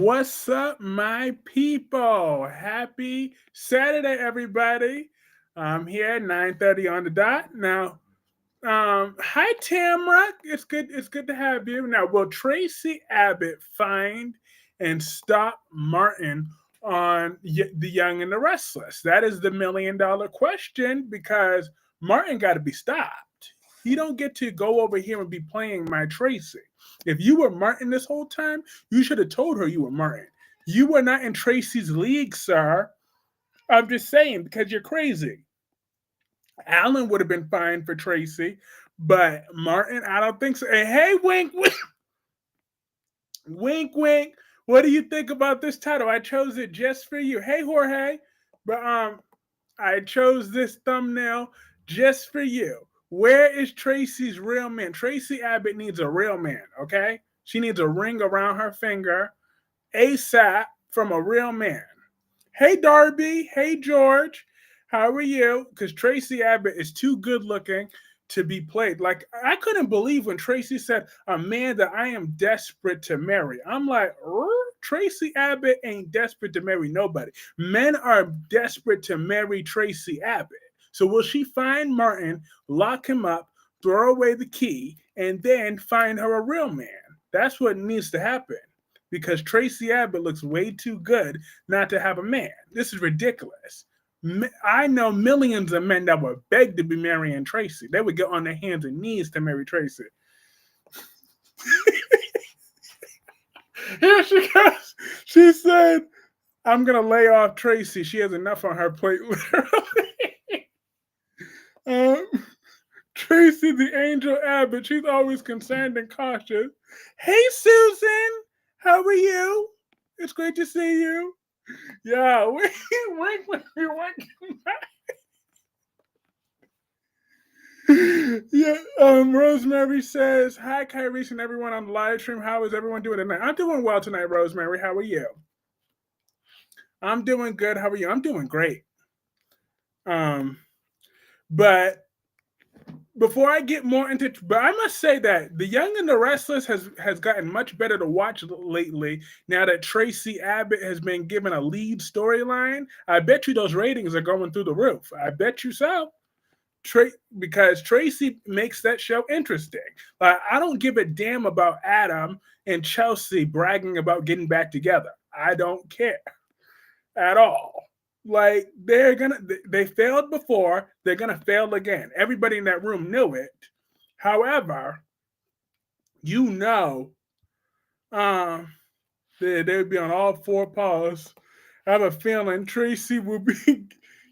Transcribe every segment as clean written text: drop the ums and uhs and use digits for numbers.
What's up, my people? Happy Saturday, everybody. I'm here at 9:30 on the dot. Now, hi Tamra. It's good. It's good to have you. Now, will Tracy Abbott find and stop Martin on The Young and the Restless? That is the $1 million question because Martin got to be stopped. He don't get to go over here and be playing my Tracy. If you were Martin this whole time, you should have told her you were Martin. You were not in Tracy's league, sir. I'm just saying because you're crazy. Alan would have been fine for Tracy, but Martin, I don't think so. And hey, wink, wink, wink, wink. What do you think about this title? I chose it just for you. Hey, Jorge, but I chose this thumbnail just for you. Where is Tracy's real man? Traci Abbott needs a real man, okay? She needs a ring around her finger ASAP from a real man. Hey, Darby. Hey, George. How are you? Because Traci Abbott is too good looking to be played. Like, I couldn't believe when Tracy said, a man that I am desperate to marry. I'm like, Traci Abbott ain't desperate to marry nobody. Men are desperate to marry Traci Abbott. So will she find Martin, lock him up, throw away the key, and then find her a real man? That's what needs to happen because Traci Abbott looks way too good not to have a man. This is ridiculous. I know millions of men that would beg to be marrying Tracy. They would get on their hands and knees to marry Tracy. Here she goes. She said, I'm going to lay off Tracy. She has enough on her plate, literally. Tracy the Angel Abbott. She's always concerned and cautious. Hey, Susan. How are you? It's great to see you. Yeah, wink. Yeah, Rosemary says, hi, Kyrie and everyone on the live stream. How is everyone doing tonight? I'm doing well tonight, Rosemary. How are you? I'm doing good. How are you? I'm doing great. But before I get more into, but I must say that The Young and the Restless has gotten much better to watch lately. Now that Traci Abbott has been given a lead storyline, I bet you those ratings are going through the roof. I bet you so. Because Tracy makes that show interesting. Like, I don't give a damn about Adam and Chelsea bragging about getting back together. I don't care at all. Like, they failed before, they're gonna fail again. Everybody in that room knew it. However, they would be on all four paws. I have a feeling Tracy will be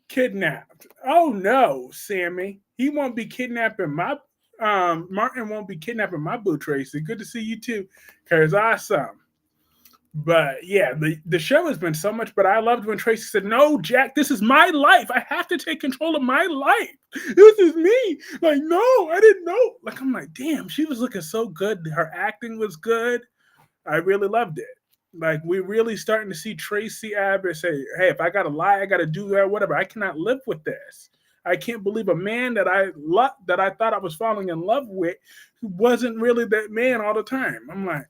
kidnapped. Oh no, Sammy. He won't be kidnapping my Martin won't be kidnapping my boo Tracy. Good to see you too. Cause awesome. But yeah, the show has been so much, but I loved when Tracy said, no, Jack, this is my life. I have to take control of my life. This is me. Like, no, I didn't know. Like, I'm like, damn, she was looking so good. Her acting was good. I really loved it. Like, we're really starting to see Traci Abbott say, hey, if I gotta lie, I gotta do that, whatever. I cannot live with this. I can't believe a man that I thought I was falling in love with wasn't really that man all the time. I'm like,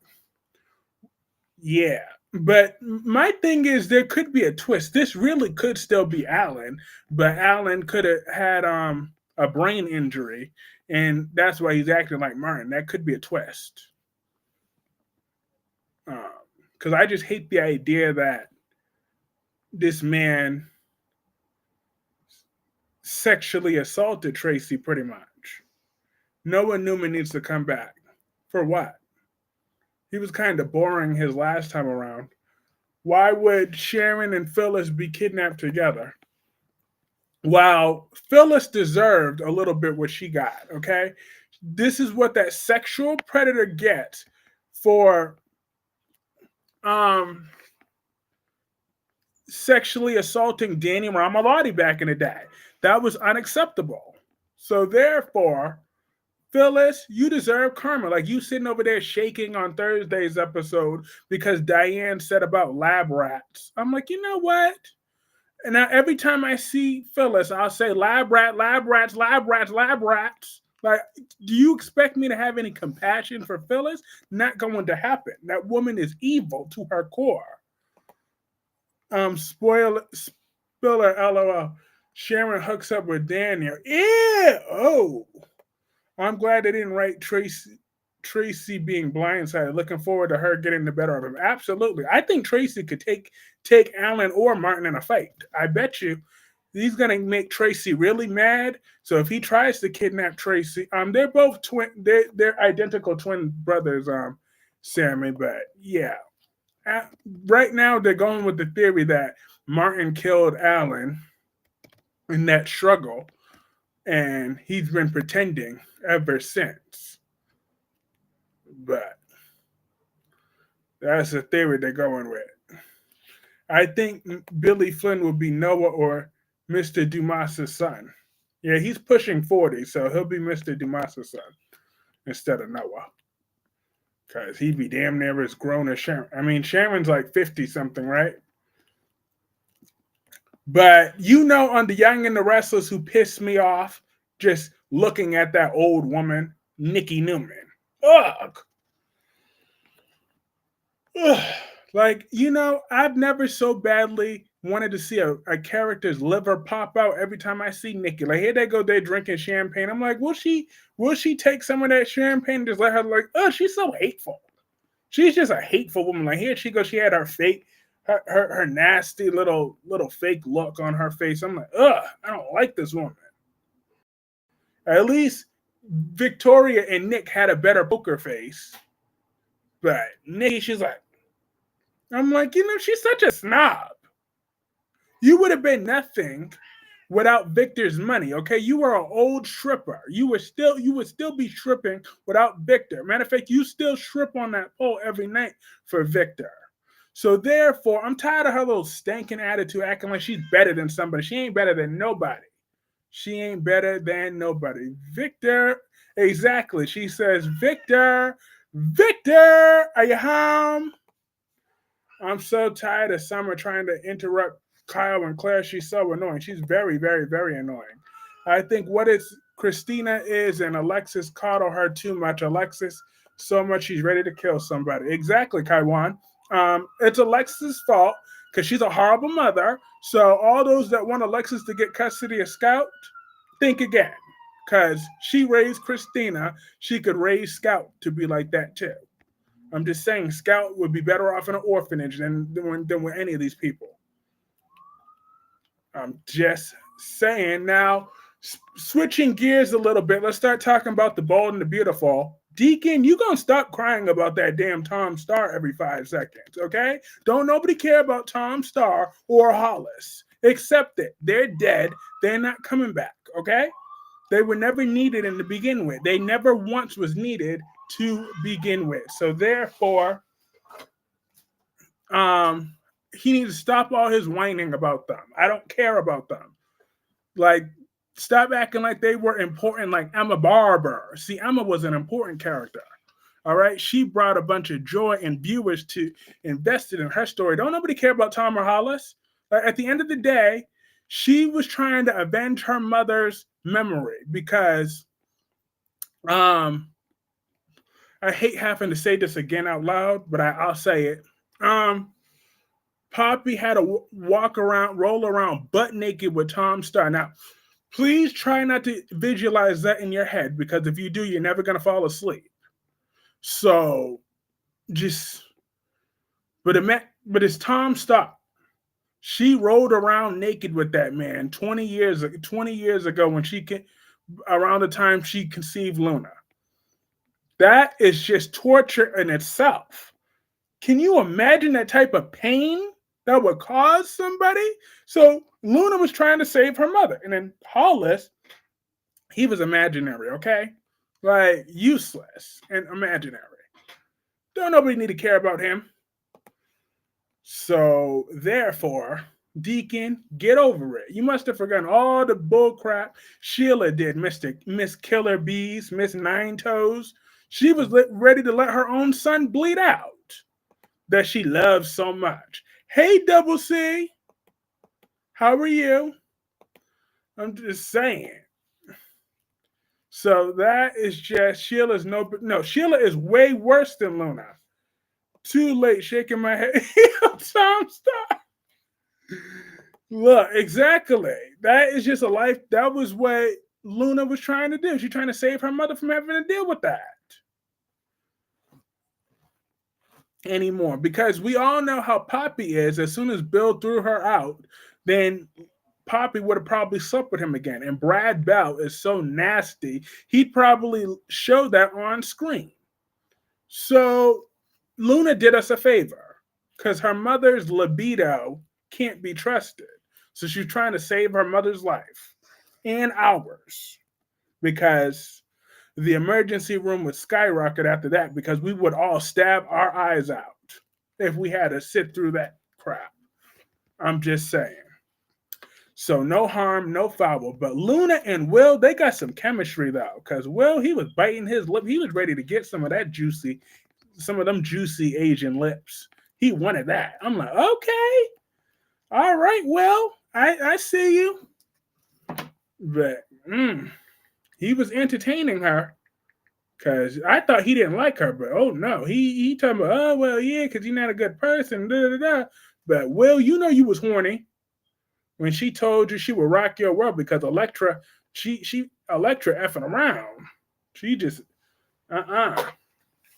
yeah. But my thing is there could be a twist. This really could still be Alan, but Alan could have had a brain injury, and that's why he's acting like Martin. That could be a twist. Because I just hate the idea that this man sexually assaulted Tracy pretty much. Noah Newman needs to come back. For what? He was kind of boring his last time around. Why would Sharon and Phyllis be kidnapped together? While Phyllis deserved a little bit what she got, okay? This is what that sexual predator gets for sexually assaulting Danny Ramalotti back in the day. That was unacceptable. So therefore, Phyllis, you deserve karma. Like, you sitting over there shaking on Thursday's episode because Diane said about lab rats. I'm like, you know what? And now every time I see Phyllis, I'll say lab rat, lab rats, lab rats, lab rats. Like, do you expect me to have any compassion for Phyllis? Not going to happen. That woman is evil to her core. Spiller, lol. Sharon hooks up with Daniel. Yeah. Oh, I'm glad they didn't write Traci being blindsided. Looking forward to her getting the better of him. Absolutely. I think Traci could take Alan or Martin in a fight. I bet you he's gonna make Traci really mad. So if he tries to kidnap Traci, they're both twin. They're identical twin brothers. Sammy, but yeah, uh, right now they're going with the theory that Martin killed Alan in that struggle, and he's been pretending ever since. But that's the theory they're going with. I think Billy Flynn will be Noah or Mr. Dumas's son. Yeah, he's pushing 40, so he'll be Mr. Dumas's son instead of Noah. Because he'd be damn near as grown as Sharon. I mean, Sharon's like 50 something, right? But on The Young and the Restless who pissed me off just looking at that old woman, Nikki Newman. Ugh. Ugh. Like, I've never so badly wanted to see a character's liver pop out every time I see Nikki. Like, here they go, they're drinking champagne. I'm like, will she take some of that champagne and just let her, like, oh, she's so hateful. She's just a hateful woman. Like, here she goes, she had her fake, her nasty little fake look on her face. I'm like, ugh, I don't like this woman. At least Victoria and Nick had a better poker face. But Nikki, she's like, I'm like, she's such a snob. You would have been nothing without Victor's money. Okay, you were an old stripper. You would still be stripping without Victor. Matter of fact, you still strip on that pole every night for Victor. So therefore, I'm tired of her little stinking attitude, acting like she's better than somebody. She ain't better than nobody. She ain't better than nobody. Victor, exactly. She says, Victor, are you home? I'm so tired of Summer trying to interrupt Kyle and Claire. She's so annoying. She's very, very, very annoying. I think what it's Christina is, and Alexis coddle her too much. Alexis, so much she's ready to kill somebody. Exactly, Kaiwan. It's Alexis' fault because she's a horrible mother. So all those that want Alexis to get custody of Scout, think again. Because she raised Christina, she could raise Scout to be like that too. I'm just saying, Scout would be better off in an orphanage than with any of these people. I'm just saying. Now, switching gears a little bit, let's start talking about the Bold and the Beautiful. Deacon, you gonna stop crying about that damn Tom Star every 5 seconds, okay? Don't nobody care about Tom Star or Hollis. Accept it. They're dead. They're not coming back, okay? They were never needed in to begin with. They never once was needed to begin with. So therefore, he needs to stop all his whining about them. I don't care about them. Like, stop acting like they were important, like Emma Barber. See, Emma was an important character. All right, she brought a bunch of joy and viewers to invested in her story. Don't nobody care about Tom or Hollis. Like, at the end of the day, she was trying to avenge her mother's memory because I hate having to say this again out loud, but I'll say it. Poppy had to roll around butt naked with Tom Star. Now, please try not to visualize that in your head, because if you do, you're never going to fall asleep. So, but it's Tom Star. She rolled around naked with that man 20 years ago when around the time she conceived Luna. That is just torture in itself. Can you imagine that type of pain that would cause somebody? So Luna was trying to save her mother. And then Hollis, he was imaginary, okay? Like, useless and imaginary. Don't nobody need to care about him. So therefore, Deacon, get over it. You must have forgotten all the bull crap Sheila did, Miss Killer Bees, Miss Nine Toes. She was ready to let her own son bleed out that she loves so much. Hey, Double C. How are you? I'm just saying. So that is just Sheila's no. Sheila is way worse than Luna. Too late, shaking my head. Tom, stop. Look, exactly. That is just a life. That was what Luna was trying to do. She's trying to save her mother from having to deal with that anymore. Because we all know how Poppy is. As soon as Bill threw her out, then Poppy would have probably slept with him again. And Brad Bell is so nasty, he'd probably show that on screen. So Luna did us a favor because her mother's libido can't be trusted. So she's trying to save her mother's life and ours because the emergency room would skyrocket after that because we would all stab our eyes out if we had to sit through that crap. I'm just saying. So no harm, no foul. But Luna and Will, they got some chemistry though, because Will, he was biting his lip. He was ready to get some of them juicy Asian lips. He wanted that. I'm like, okay, all right, Will, I see you. But he was entertaining her because I thought he didn't like her, but oh no, he talking about, oh well, yeah, because you're not a good person, da da da. But Will, you know you was horny when she told you she would rock your world because Electra, she Electra effing around. She just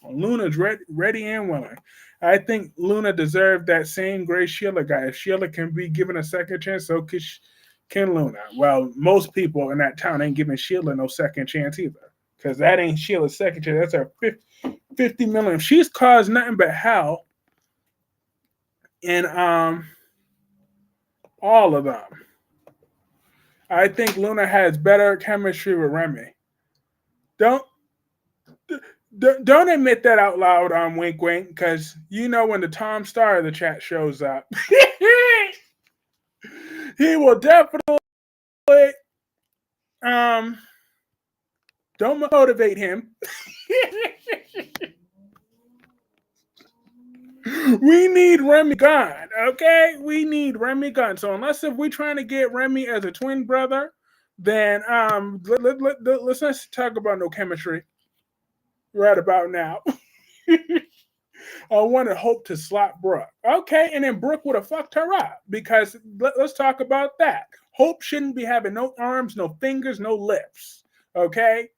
Luna's ready and willing. I think Luna deserved that same Grace Sheila guy. If Sheila can be given a second chance, so can Luna. Well, most people in that town ain't giving Sheila no second chance either. Because that ain't Sheila's second chance. That's her 50 million. She's caused nothing but hell in all of them. I think Luna has better chemistry with Remy. Don't admit that out loud, wink wink, because you know when the Tom Star of the chat shows up, he will definitely don't motivate him. We need Remy gone, okay? We need Remy gone. So unless if we're trying to get Remy as a twin brother, then let's not talk about no chemistry right about now. I wanted Hope to slap Brooke. Okay, and then Brooke would have fucked her up because let's talk about that. Hope shouldn't be having no arms, no fingers, no lips. Okay?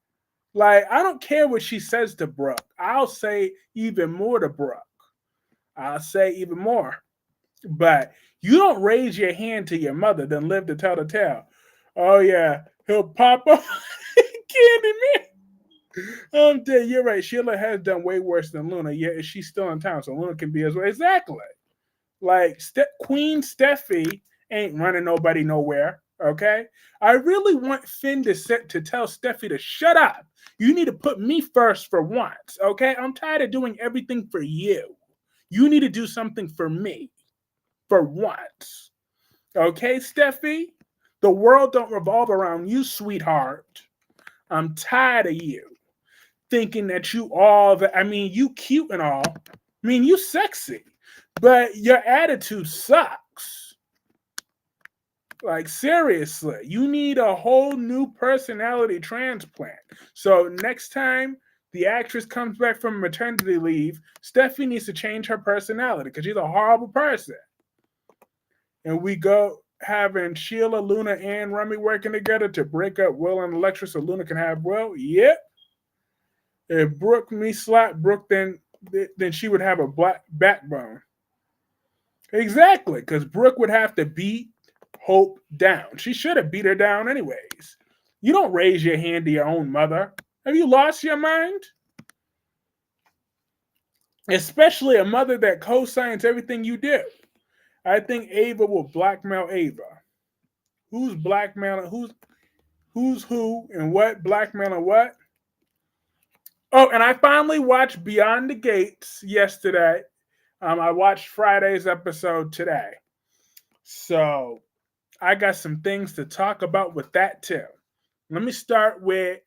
Like, I don't care what she says to Brooke. I'll say even more to Brooke. I'll say even more. But you don't raise your hand to your mother, then live to tell the tale. Oh, yeah, he'll pop up. Candy man. I'm dead. You're right. Sheila has done way worse than Luna. Yeah, she's still in town, so Luna can be as well. Exactly. Like Queen Steffi ain't running nobody nowhere. Okay. I really want Finn to tell Steffi to shut up. You need to put me first for once. Okay. I'm tired of doing everything for you. You need to do something for me for once. Okay, Steffi? The world don't revolve around you, sweetheart. I'm tired of you thinking that you all that. I mean, you cute and all. I mean, you sexy, but your attitude sucks. Like, seriously, you need a whole new personality transplant. So next time the actress comes back from maternity leave, Steffi needs to change her personality because she's a horrible person. And we go having Sheila, Luna, and Remy working together to break up Will and Electra so Luna can have Will. Yep. If Brooke me slap Brooke, then she would have a black backbone. Exactly, because Brooke would have to beat Hope down. She should have beat her down anyways. You don't raise your hand to your own mother. Have you lost your mind? Especially a mother that co-signs everything you do. I think Ava will blackmail Ava. Who's blackmailing? Who's who and what blackmailing what? Oh, and I finally watched Beyond the Gates yesterday. I watched Friday's episode today. So I got some things to talk about with that too. Let me start with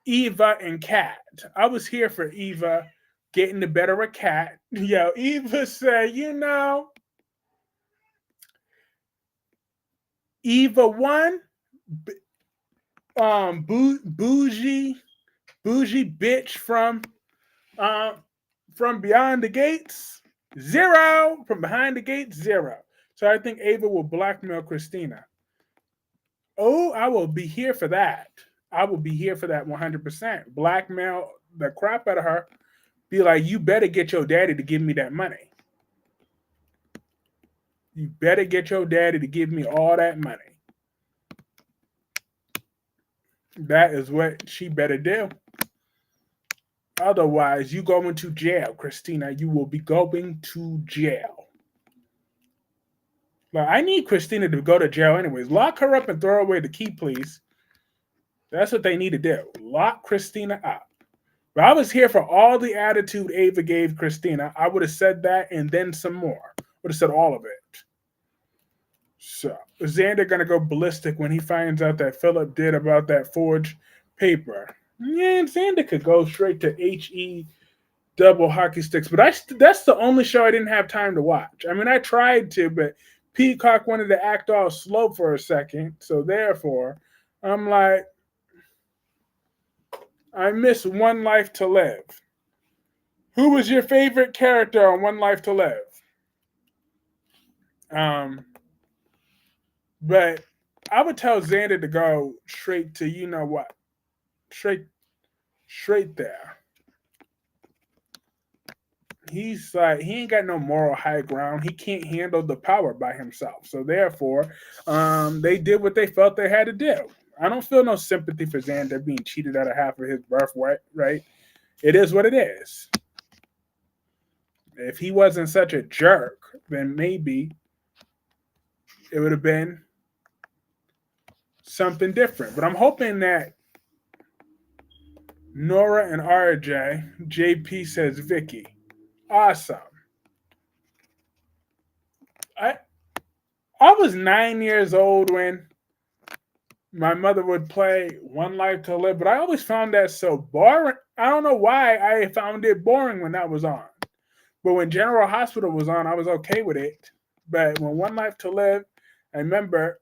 Eva and Kat. I was here for Eva getting the better of Kat. Yo, Eva said, Eva won. bougie bitch uh, from beyond the gates, 0. From behind the gates, 0. So I think Ava will blackmail Christina. Oh, I will be here for that. I will be here for that 100%. Blackmail the crap out of her. Be like, you better get your daddy to give me that money. You better get your daddy to give me all that money. That is what she better do. Otherwise, you going to jail, Christina. You will be going to jail. Like, I need Christina to go to jail anyways. Lock her up and throw away the key, please. That's what they need to do. Lock Christina up. But I was here for all the attitude Ava gave Christina. I would have said that and then some more. Would have said all of it. So Xander gonna go ballistic when he finds out that Philip did about that forged paper. Yeah, Xander could go straight to HE double hockey sticks, but that's the only show I didn't have time to watch. I mean, I tried to, but Peacock wanted to act all slow for a second, so therefore, I'm like, I miss One Life to Live. Who was your favorite character on One Life to Live? But I would tell Xander to go straight to you know what, straight there. He's like he ain't got no moral high ground. He can't handle the power by himself. So therefore, they did what they felt they had to do. I don't feel no sympathy for Xander being cheated out of half of his birthright. Right? It is what it is. If he wasn't such a jerk, then maybe it would have been something different. But I'm hoping that Nora and RJ, JP says Vicky. Awesome. I I was 9 years old when my mother would play One Life to Live, but I always found that so boring. I don't know why I found it boring when that was on. But when General Hospital was on, I was okay with it. But when One Life to Live, I remember,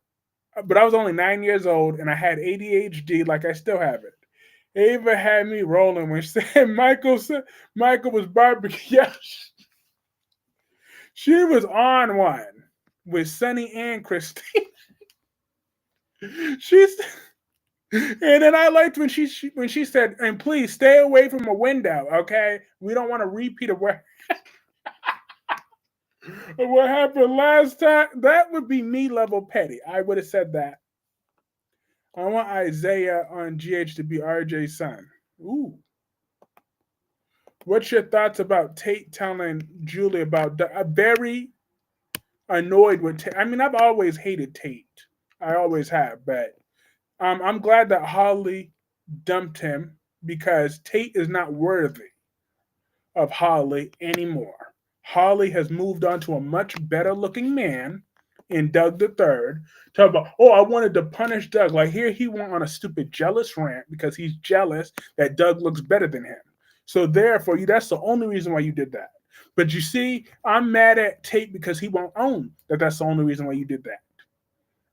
but I was only 9 years old and I had ADHD, like I still have it. Ava had me rolling when she said Michael was barbecue. Yeah, she was on one with Sunny and Christine. She's and then I liked when she said, "And please stay away from a window, okay? We don't want to repeat of what happened last time." That would be me level petty. I would have said that. I want Isaiah on GH to be RJ's son. Ooh. What's your thoughts about Tate telling Julie about very annoyed with Tate? I mean, I've always hated Tate. I always have, but I'm glad that Holly dumped him because Tate is not worthy of Holly anymore. Holly has moved on to a much better looking man in Doug the Third. Talk about, oh, I wanted to punish Doug. Like here he went on a stupid jealous rant because he's jealous that Doug looks better than him. So therefore, that's the only reason why you did that. But you see, I'm mad at Tate because he won't own that that's the only reason why you did that.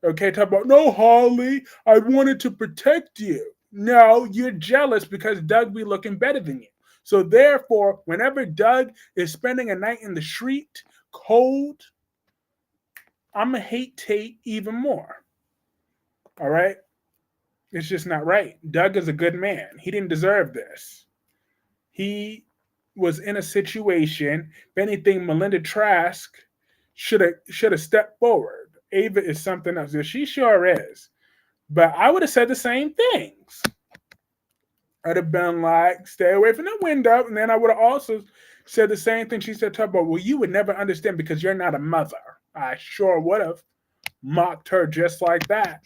Okay, talk about, no, Holly, I wanted to protect you. No, you're jealous because Doug be looking better than you. So therefore, whenever Doug is spending a night in the street, cold, I'm going to hate Tate even more. All right? It's just not right. Doug is a good man. He didn't deserve this. He was in a situation, if anything, Melinda Trask should have stepped forward. Ava is something else. She sure is. But I would have said the same things. I'd have been like, stay away from the window. And then I would have also said the same thing she said to her, but well, you would never understand because you're not a mother. I sure would have mocked her just like that.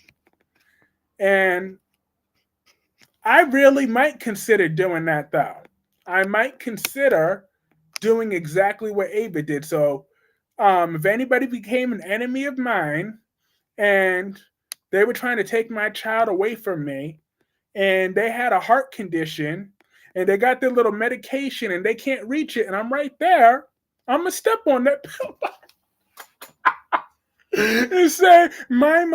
And I really might consider doing that though. I might consider doing exactly what Ava did. So if anybody became an enemy of mine and they were trying to take my child away from me and they had a heart condition and they got their little medication and they can't reach it and I'm right there, I'm going to step on that pill and say, my.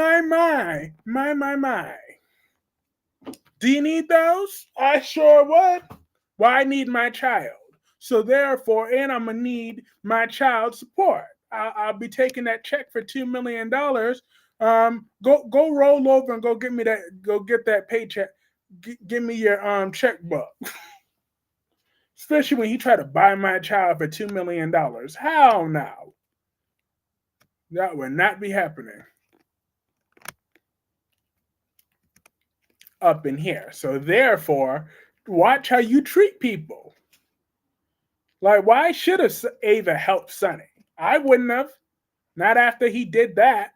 Do you need those? I sure would. Well, I need my child. So therefore, and I'm gonna need my child support. I'll be taking that check for $2 million. Go roll over and go get me that. Go get that paycheck. Give me your checkbook. Especially when he tried to buy my child for $2 million. Hell no, that would not be happening up in here. So therefore, watch how you treat people. Like, why should have Ava helped Sonny? I wouldn't have. Not after he did that.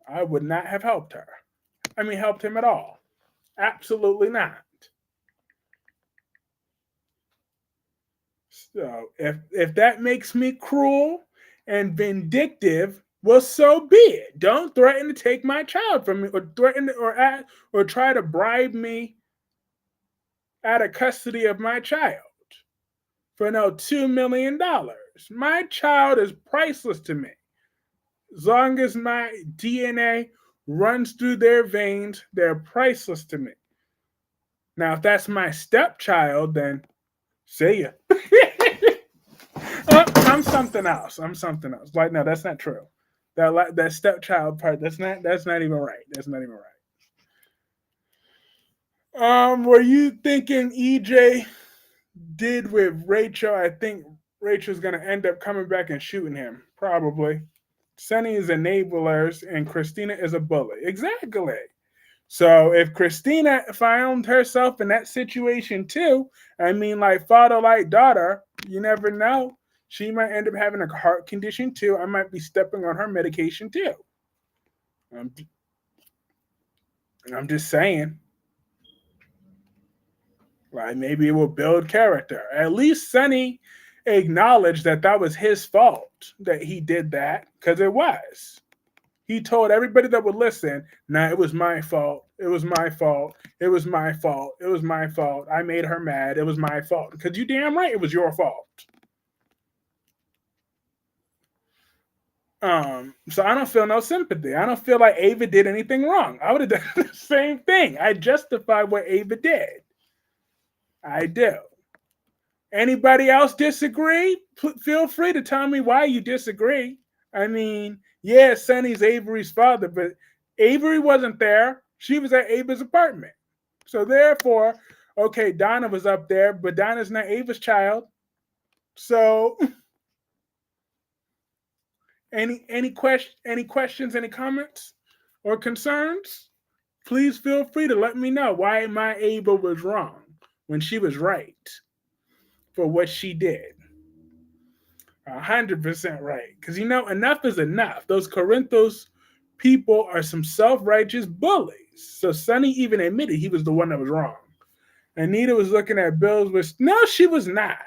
I would not have helped her. I mean, helped him at all. Absolutely not. So if that makes me cruel and vindictive, well, so be it. Don't threaten to take my child from me, or threaten or try to bribe me out of custody of my child for no $2 million. My child is priceless to me. As long as my DNA runs through their veins, they're priceless to me. Now, if that's my stepchild, then see ya. I'm something else. I'm something else. Like, no, that's not true. That stepchild part, that's not even right. That's not even right. Were you thinking EJ did with Rachel? I think Rachel's gonna end up coming back and shooting him. Probably. Sunny is enablers and Christina is a bully. Exactly. So if Christina found herself in that situation too, I mean, like father, like daughter, you never know. She might end up having a heart condition too. I might be stepping on her medication too. I'm, I'm just saying, like maybe it will build character. At least Sonny acknowledged that that was his fault that he did that because it was. He told everybody that would listen, nah, it was my fault. It was my fault. It was my fault. It was my fault. I made her mad. It was my fault. Because you damn right it was your fault. So I don't feel no sympathy. I don't feel like Ava did anything wrong. I would have done the same thing. I justify what Ava did. I do. Anybody else disagree? Feel free to tell me why you disagree. I mean, yeah, Sonny's Avery's father, but Avery wasn't there. She was at Ava's apartment. So therefore, okay, Donna was up there, but Donna's not Ava's child. So any questions, any comments or concerns? Please feel free to let me know why my Ava was wrong when she was right for what she did. 100% right. Because enough is enough. Those Corinthos people are some self-righteous bullies. So Sonny even admitted he was the one that was wrong. Anita was looking at bills, which no, she was not.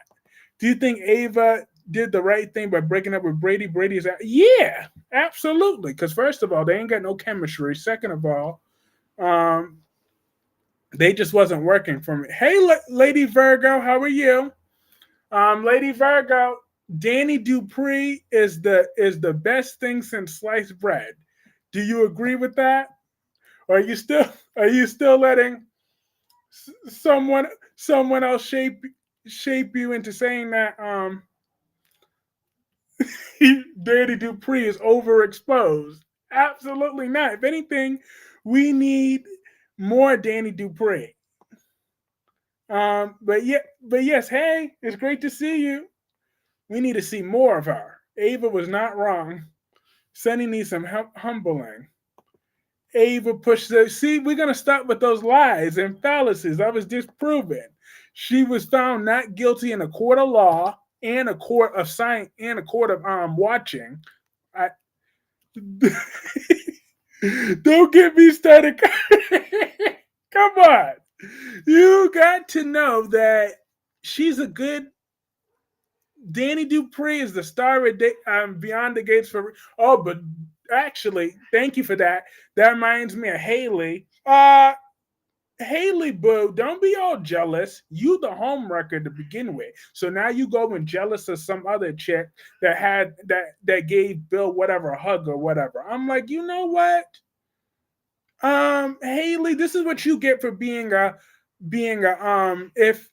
Do you think Ava did the right thing by breaking up with Brady? Brady's out? Yeah, absolutely. Because first of all, they ain't got no chemistry. Second of all, they just wasn't working for me. Hey, Lady Virgo, how are you? Lady Virgo, Danny Dupree is the best thing since sliced bread. Do you agree with that? Or are you still letting someone else shape you into saying that Danny Dupree is overexposed? Absolutely not. If anything, we need more Danny Dupree. But yes, hey, it's great to see you. We need to see more of her. Ava was not wrong. Sunny needs some humbling. Ava pushed the. See, we're going to stop with those lies and fallacies. That was disproven. She was found not guilty in a court of law and a court of science and a court of watching. I, don't get me started. Come on. You got to know that she's a good. Danny Dupree is the star of Beyond the Gates for. Oh, but actually, thank you for that. That reminds me of Haley. Haley Boo, don't be all jealous. You the home wrecker to begin with. So now you go and jealous of some other chick that gave Bill whatever a hug or whatever. I'm like, you know what? Haley, this is what you get for being a if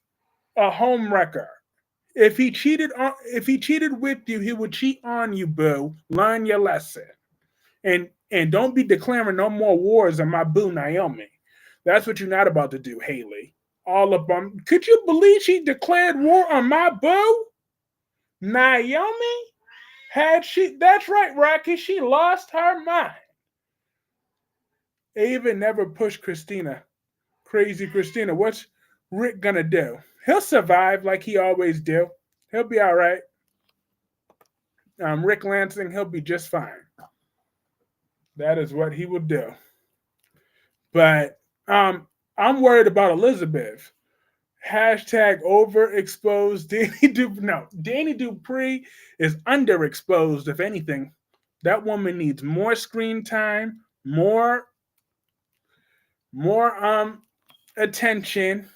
a home wrecker. If he cheated with you, he would cheat on you, boo. Learn your lesson. And don't be declaring no more wars on my boo Naomi. That's what you're not about to do, Haley. All up on. Could you believe she declared war on my boo Naomi? Had she? That's right, Rocky. She lost her mind. Ava never pushed Christina. Crazy Christina. What's Rick gonna do? He'll survive like he always do. He'll be all right. Rick Lansing, he'll be just fine. That is what he will do. But I'm worried about Elizabeth. Hashtag overexposed Danny Dupree. No, Danny Dupree is underexposed, if anything. That woman needs more screen time, more attention,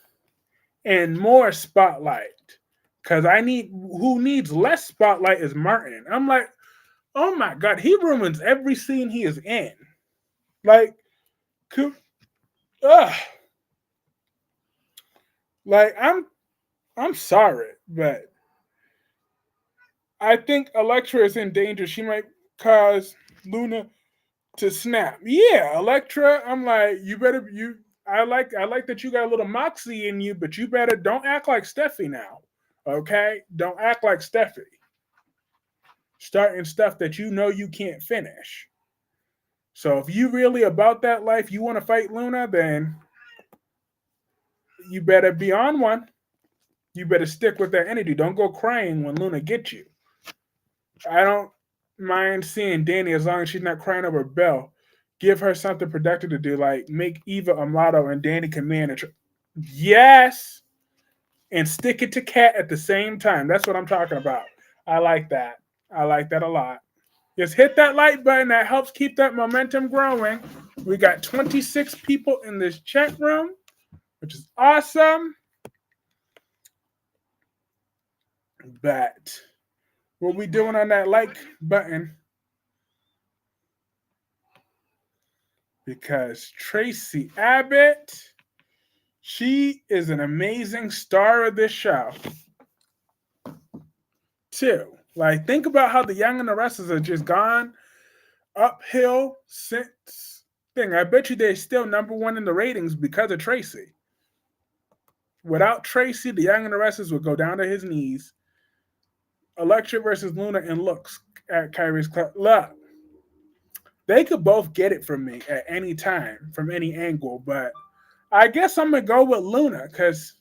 and more spotlight. Cause I need who needs less spotlight is Martin. I'm like, oh my god, he ruins every scene he is in. Like, ugh. Like I'm sorry, but I think Elektra is in danger. She might cause Luna to snap. Yeah, Elektra. I'm like, you better you. I like that you got a little moxie in you, but you better don't act like Steffi now. Okay, don't act like Steffi. Starting stuff that you know you can't finish. So if you really about that life, you want to fight Luna, then you better be on one. You better stick with that energy. Don't go crying when Luna gets you. I don't mind seeing Danny as long as she's not crying over Belle. Give her something productive to do, like make Eva a model and Danny can manage her. Yes, and stick it to Cat at the same time. That's what I'm talking about. I like that. I like that a lot. Just hit that like button. That helps keep that momentum growing. We got 26 people in this chat room, which is awesome. But what we doing on that like button? Because Traci Abbott, she is an amazing star of this show. Too. Like, think about how the Young and the Restless have just gone uphill since thing. I bet you they're still number one in the ratings because of Traci. Without Traci, the Young and the Restless would go down to his knees. Electra versus Luna and looks at Kyrie's club. Look, they could both get it from me at any time, from any angle, but I guess I'm gonna go with Luna because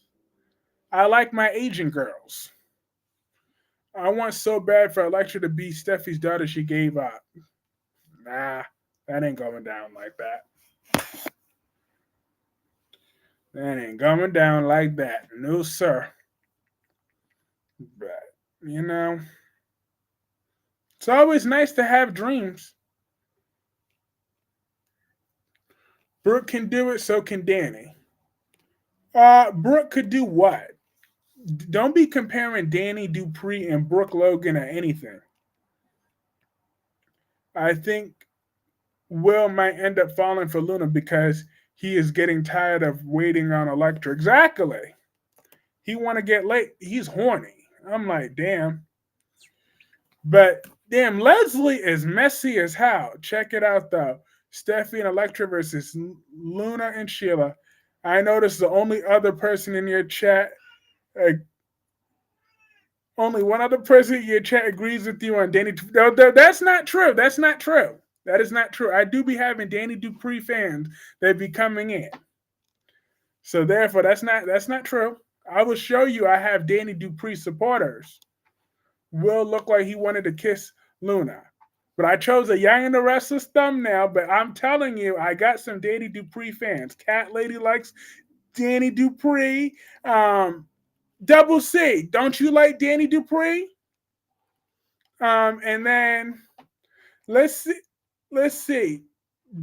I like my Asian girls. I want so bad for Electra to be Steffi's daughter she gave up. Nah, that ain't going down like that. That ain't going down like that. No, sir. But, you know, it's always nice to have dreams. Brooke can do it, so can Danny. Brooke could do what? Don't be comparing Danny Dupree and Brooke Logan or anything. I think Will might end up falling for Luna because he is getting tired of waiting on Elektra. Exactly. He want to get late. He's horny. I'm like, damn. But damn, Leslie is messy as hell. Check it out though. Steffi and Elektra versus Luna and Sheila. I noticed the only other person in your chat, only one other person in your chat agrees with you on Danny. No, that's not true. That's not true. That is not true. I do be having Danny Dupree fans that be coming in. So therefore, that's not true. I will show you I have Danny Dupree supporters. Will look like he wanted to kiss Luna. But I chose a Young and the Restless thumbnail, but I'm telling you, I got some Danny Dupree fans. Cat Lady likes Danny Dupree. Double C, don't you like Danny Dupree? And then let's see. Let's see.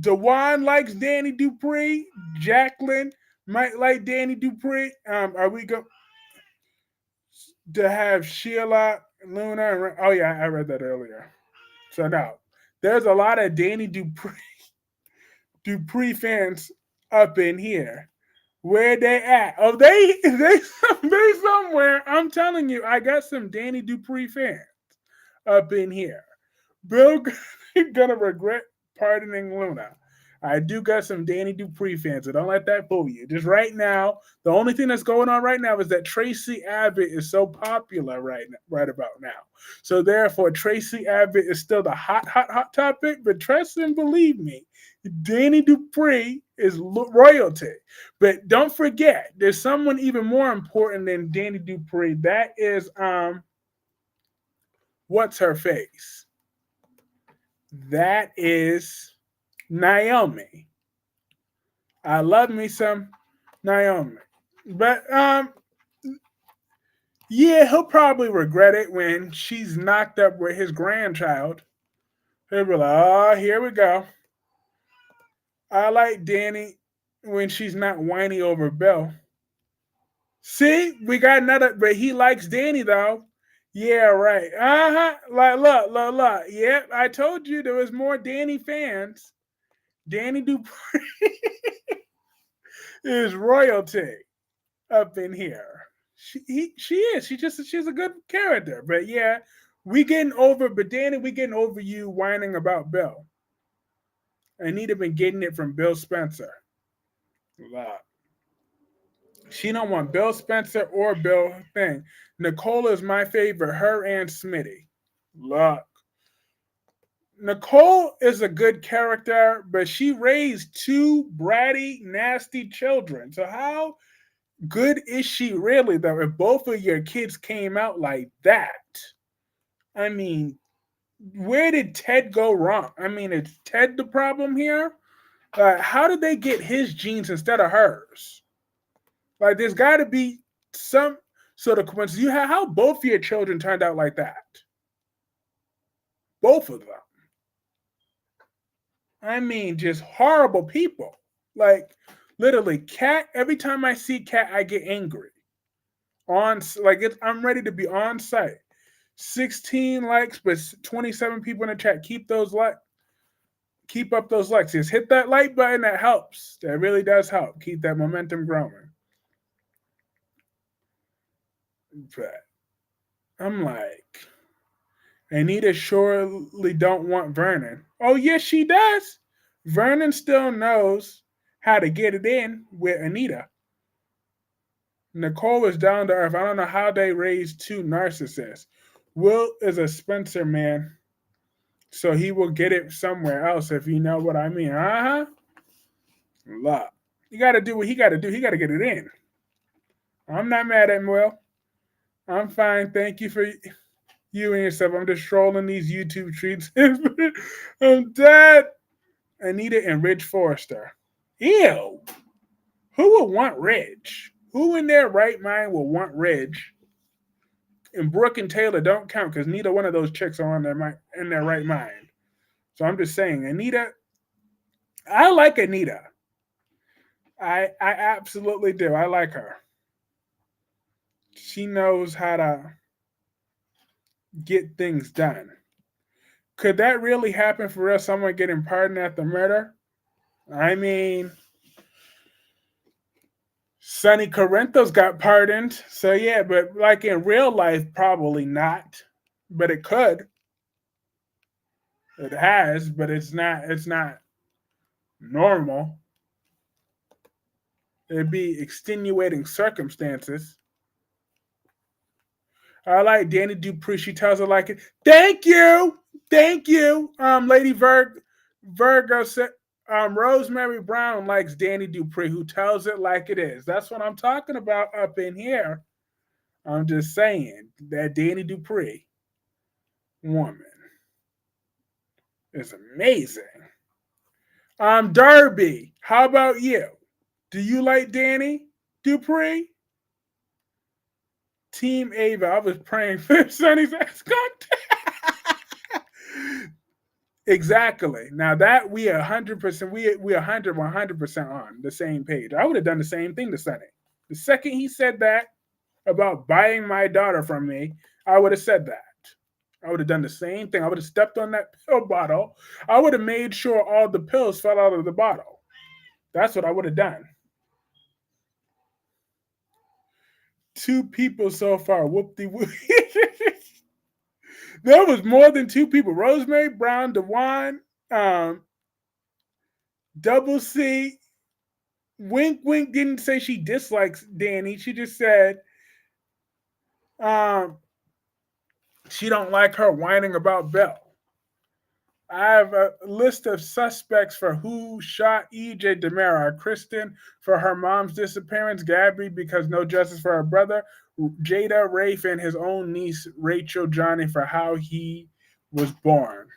Dewan likes Danny Dupree. Jacqueline might like Danny Dupree. Are we go to have Sheila, Luna? Oh yeah, I read that earlier. So no, there's a lot of Danny Dupree Dupree fans up in here. Where they at? Oh, they somewhere. I'm telling you, I got some Danny Dupree fans up in here. Bill gonna regret pardoning Luna. I do got some Danny Dupree fans, so don't let that fool you. Just right now, the only thing that's going on right now is that Traci Abbott is so popular right about now. So therefore, Traci Abbott is still the hot topic. But trust and believe me, Danny Dupree is royalty. But don't forget, there's someone even more important than Danny Dupree. That is what's her face? That is Naomi. I love me some Naomi. But yeah, he'll probably regret it when she's knocked up with his grandchild. He'll be like, oh, here we go. I like Danny when she's not whiny over Bill. See, we got another, but he likes Danny though. Yeah, right. Uh-huh. Like, look. Yep, I told you there was more Danny fans. Danny Dupree is royalty up in here. She is. She's a good character. But yeah, but Danny, we getting over you whining about Bill. Anita been getting it from Bill Spencer. Look. She don't want Bill Spencer or Bill thing. Nicole is my favorite. Her and Smitty. Look. Nicole is a good character, but she raised two bratty, nasty children. So how good is she really, though, if both of your kids came out like that? I mean, where did Ted go wrong? I mean, is Ted the problem here? How did they get his genes instead of hers? Like, there's got to be some sort of coincidence. You have how both of your children turned out like that. Both of them. I mean, just horrible people. Like, literally, Cat. Every time I see Cat, I get angry. I'm ready to be on site. 16 likes, but 27 people in the chat. Keep up those likes. Just hit that like button. That helps. That really does help. Keep that momentum growing. But I'm like, Anita surely don't want Vernon. Oh, yes, she does. Vernon still knows how to get it in with Anita. Nicole is down to earth. I don't know how they raised two narcissists. Will is a Spencer man, so he will get it somewhere else if you know what I mean. Uh-huh. Love. You got to do what he got to do. He got to get it in. I'm not mad at him, Will. I'm fine. Thank you for you and yourself. I'm just trolling these YouTube treats. I'm dead. Anita and Ridge Forrester. Ew. Who would want Ridge? Who in their right mind will want Ridge? And Brooke and Taylor don't count because neither one of those chicks are in their right mind. So I'm just saying, Anita. I like Anita. I absolutely do. I like her. She knows how to get things done. Could that really happen for real? Someone getting pardoned after murder? I mean, Sonny Corinthos got pardoned. So yeah, but like in real life, probably not. But it could. It has, but it's not normal. It'd be extenuating circumstances. I like Danny Dupree. She tells her like it. Thank you. Lady Virgo said Rosemary Brown likes Danny Dupree, who tells it like it is. That's what I'm talking about up in here. I'm just saying that Danny Dupree woman is amazing. Darby, how about you? Do you like Danny Dupree? Team Ava, I was praying for Sonny's ass contact. Exactly. Now that we 100%, we 100% on the same page. I would have done the same thing to Sonny. The second he said that about buying my daughter from me, I would have said that. I would have done the same thing. I would have stepped on that pill bottle. I would have made sure all the pills fell out of the bottle. That's what I would have done. Two people so far. Whoop de whoop. There was more than two people. Rosemary Brown, Dewan, um, Double C. Wink Wink didn't say she dislikes Danny. She just said um, she don't like her whining about Belle. I have a list of suspects for who shot EJ Demara. Kristen for her mom's disappearance, Gabby because no justice for her brother, Jada, Rafe, and his own niece, Rachel Johnny, for how he was born.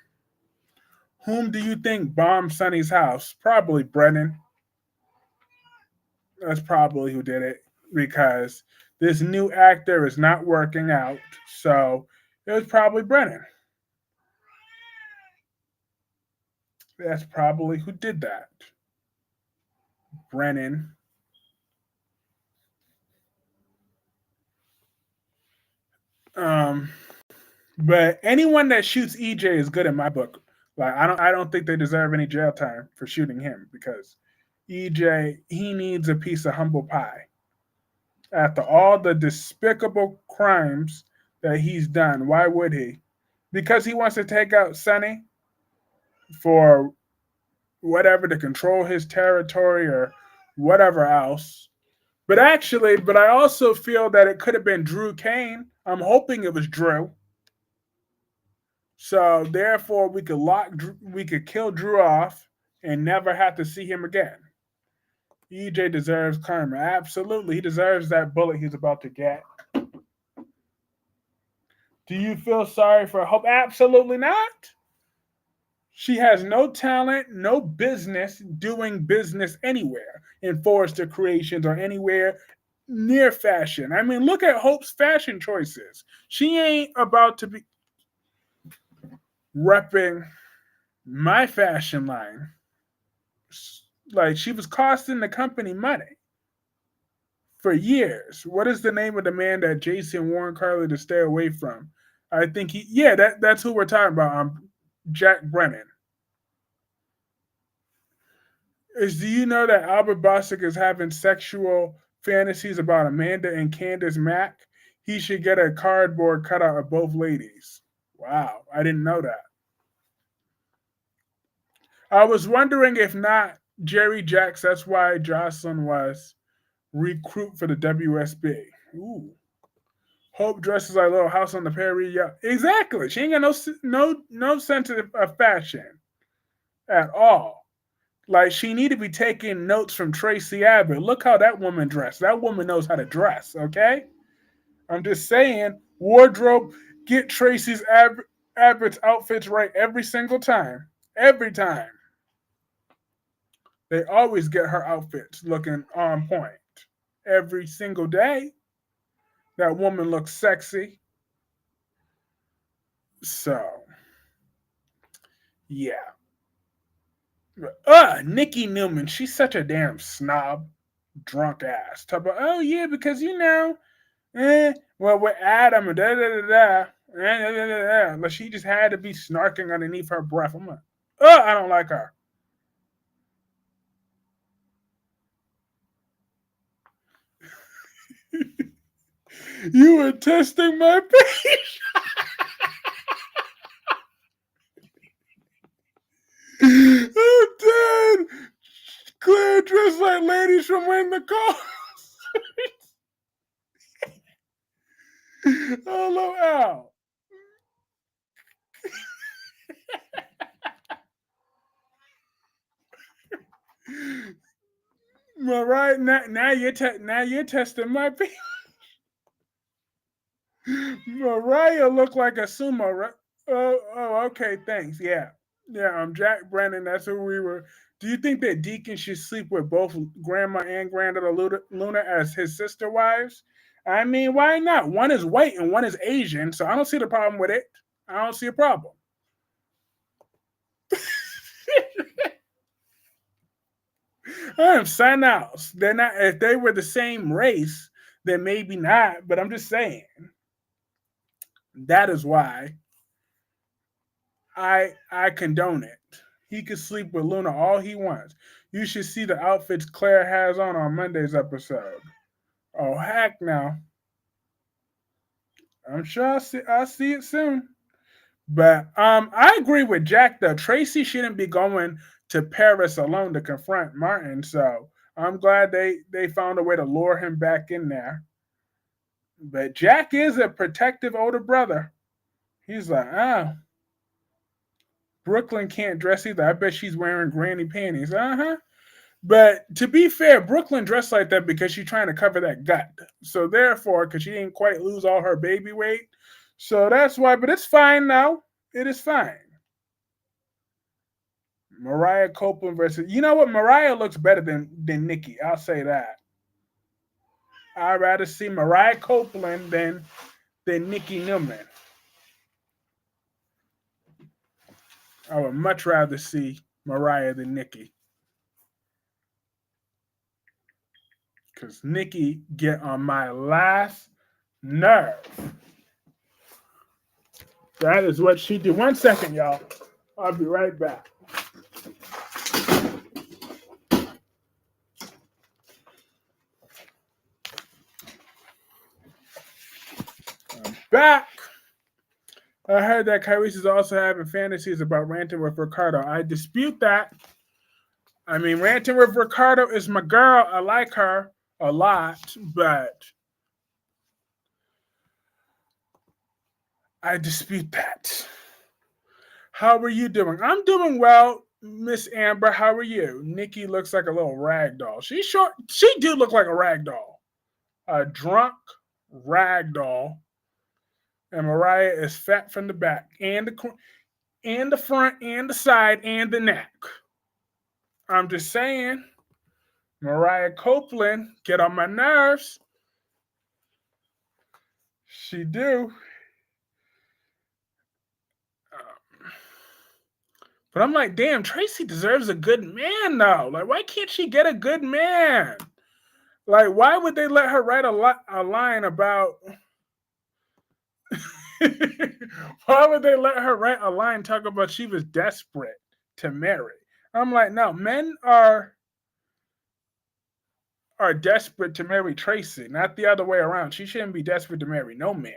Whom do you think bombed Sonny's house? Probably Brennan. That's probably who did it because this new actor is not working out. So it was probably Brennan. That's probably who did that. Brennan. Um, but anyone that shoots EJ is good in my book. Like I don't think they deserve any jail time for shooting him because EJ he needs a piece of humble pie. After all the despicable crimes that he's done, why would he? Because he wants to take out Sonny for whatever to control his territory or whatever else. But I also feel that it could have been Drew Kane. I'm hoping it was Drew. So therefore, we could kill Drew off and never have to see him again. EJ deserves karma. Absolutely, he deserves that bullet he's about to get. Do you feel sorry for Hope? Absolutely not. She has no talent, no business doing business anywhere in Forrester Creations or anywhere near fashion. I mean, look at Hope's fashion choices. She ain't about to be repping my fashion line. Like, she was costing the company money for years. What is the name of the man that Jason warned Carly to stay away from? I think that's who we're talking about. Jack Brennan. Do you know that Albert Bostic is having sexual fantasies about Amanda and Candace Mack? He should get a cardboard cutout of both ladies. Wow, I didn't know that. I was wondering if not Jerry Jacks, that's why Jocelyn was recruit for the WSB. Ooh. Hope dresses like Little House on the Prairie. Yeah, exactly. She ain't got no sense of fashion at all. Like she need to be taking notes from Traci Abbott. Look how that woman dressed. That woman knows how to dress. Okay, I'm just saying. Wardrobe, get Abbott's outfits right every single time. Every time. They always get her outfits looking on point. Every single day. That woman looks sexy. So, yeah. Nikki Newman. She's such a damn snob. Drunk ass. Talk about, oh yeah, because well, with Adam and da da da da. But she just had to be snarking underneath her breath. I'm like, I don't like her. You were testing my patience. I'm dead. Claire dressed like ladies from When the Call. Hello, Al. Mariah, now you're testing my patience. Mariah looked like a sumo. Right? Okay, thanks. Yeah, yeah. I'm Jack Brennan. That's who we were. Do you think that Deacon should sleep with both Grandma and Granddaughter Luna as his sister wives? I mean, why not? One is white and one is Asian, so I don't see the problem with it. I don't see a problem. I'm sign outs. They're not. If they were the same race, then maybe not. But I'm just saying that is why I condone it. He can sleep with Luna all he wants. You should see the outfits Claire has on Monday's episode. Oh heck no. I'm sure I'll see it soon. But I agree with Jack though. Traci shouldn't be going to Paris alone to confront Martin. So I'm glad they found a way to lure him back in there. But Jack is a protective older brother. He's like, Brooklyn can't dress either. I bet she's wearing granny panties. Uh-huh. But to be fair, Brooklyn dressed like that because she's trying to cover that gut. So therefore, because she didn't quite lose all her baby weight. So that's why, but it's fine now. It is fine. Mariah Copeland versus, you know what? Mariah looks better than Nikki. I'll say that. I'd rather see Mariah Copeland than Nikki Newman. I would much rather see Mariah than Nikki. Because Nikki get on my last nerve. That is what she did. 1 second, y'all. I'll be right back. I'm back. I heard that Kyrie's is also having fantasies about ranting with Ricardo. I dispute that. I mean, ranting with Ricardo is my girl. I like her a lot, but I dispute that. How are you doing? I'm doing well, Miss Amber. How are you? Nikki looks like a little rag doll. She's short. She do look like a rag doll. A drunk rag doll. And Mariah is fat from the back and the front and the side and the neck. I'm just saying, Mariah Copeland get on my nerves. She do. But I'm like, damn, Traci deserves a good man though. Like, why can't she get a good man? Like, why would they let her write a line about? Why would they let her write a line talk about she was desperate to marry? I'm like, no, men are desperate to marry Traci, not the other way around. She shouldn't be desperate to marry no man.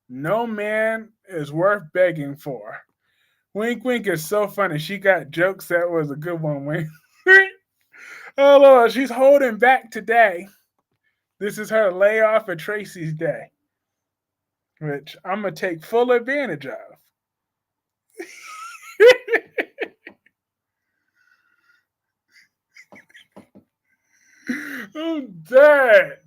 No man is worth begging for. Wink Wink is so funny. She got jokes that was a good one, Wink. Oh Lord, she's holding back today. This is her layoff of Traci's day, which I'm gonna take full advantage of. I'm dead.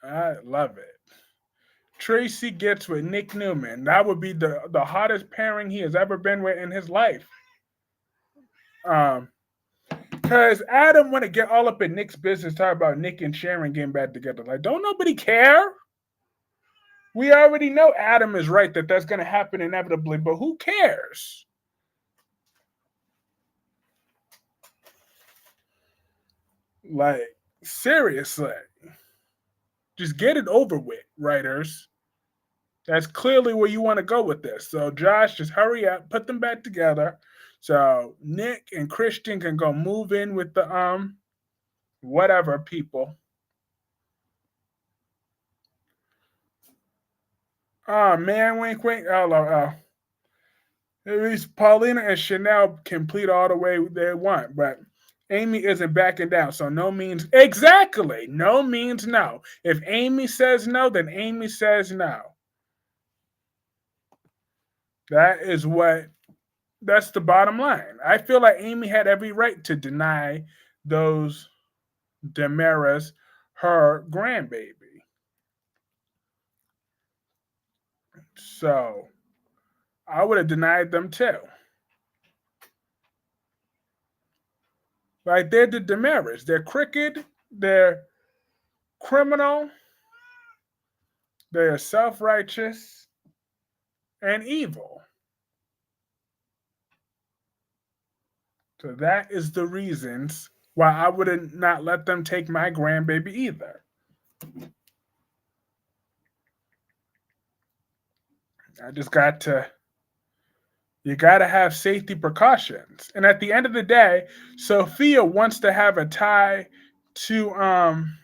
I love it. Traci gets with Nick Newman. That would be the hottest pairing he has ever been with in his life. Because Adam want to get all up in Nick's business, talk about Nick and Sharon getting back together. Like, don't nobody care? We already know Adam is right that that's going to happen inevitably, but who cares? Like, seriously. Just get it over with, writers. That's clearly where you want to go with this. So, Josh, just hurry up, put them back together. So Nick and Christian can go move in with the whatever people. Oh man, wink wink. At least Paulina and Chanel complete all the way they want, but Amy isn't backing down. So no means exactly. No means no. If Amy says no, then Amy says no. That's the bottom line. I feel like Amy had every right to deny those Damaras her grandbaby. So I would have denied them too. Like they're the Damaras. They're crooked. They're criminal. They're self-righteous and evil. So that is the reasons why I would not let them take my grandbaby either. I just got to you got to have safety precautions. And at the end of the day, Sophia wants to have a tie to um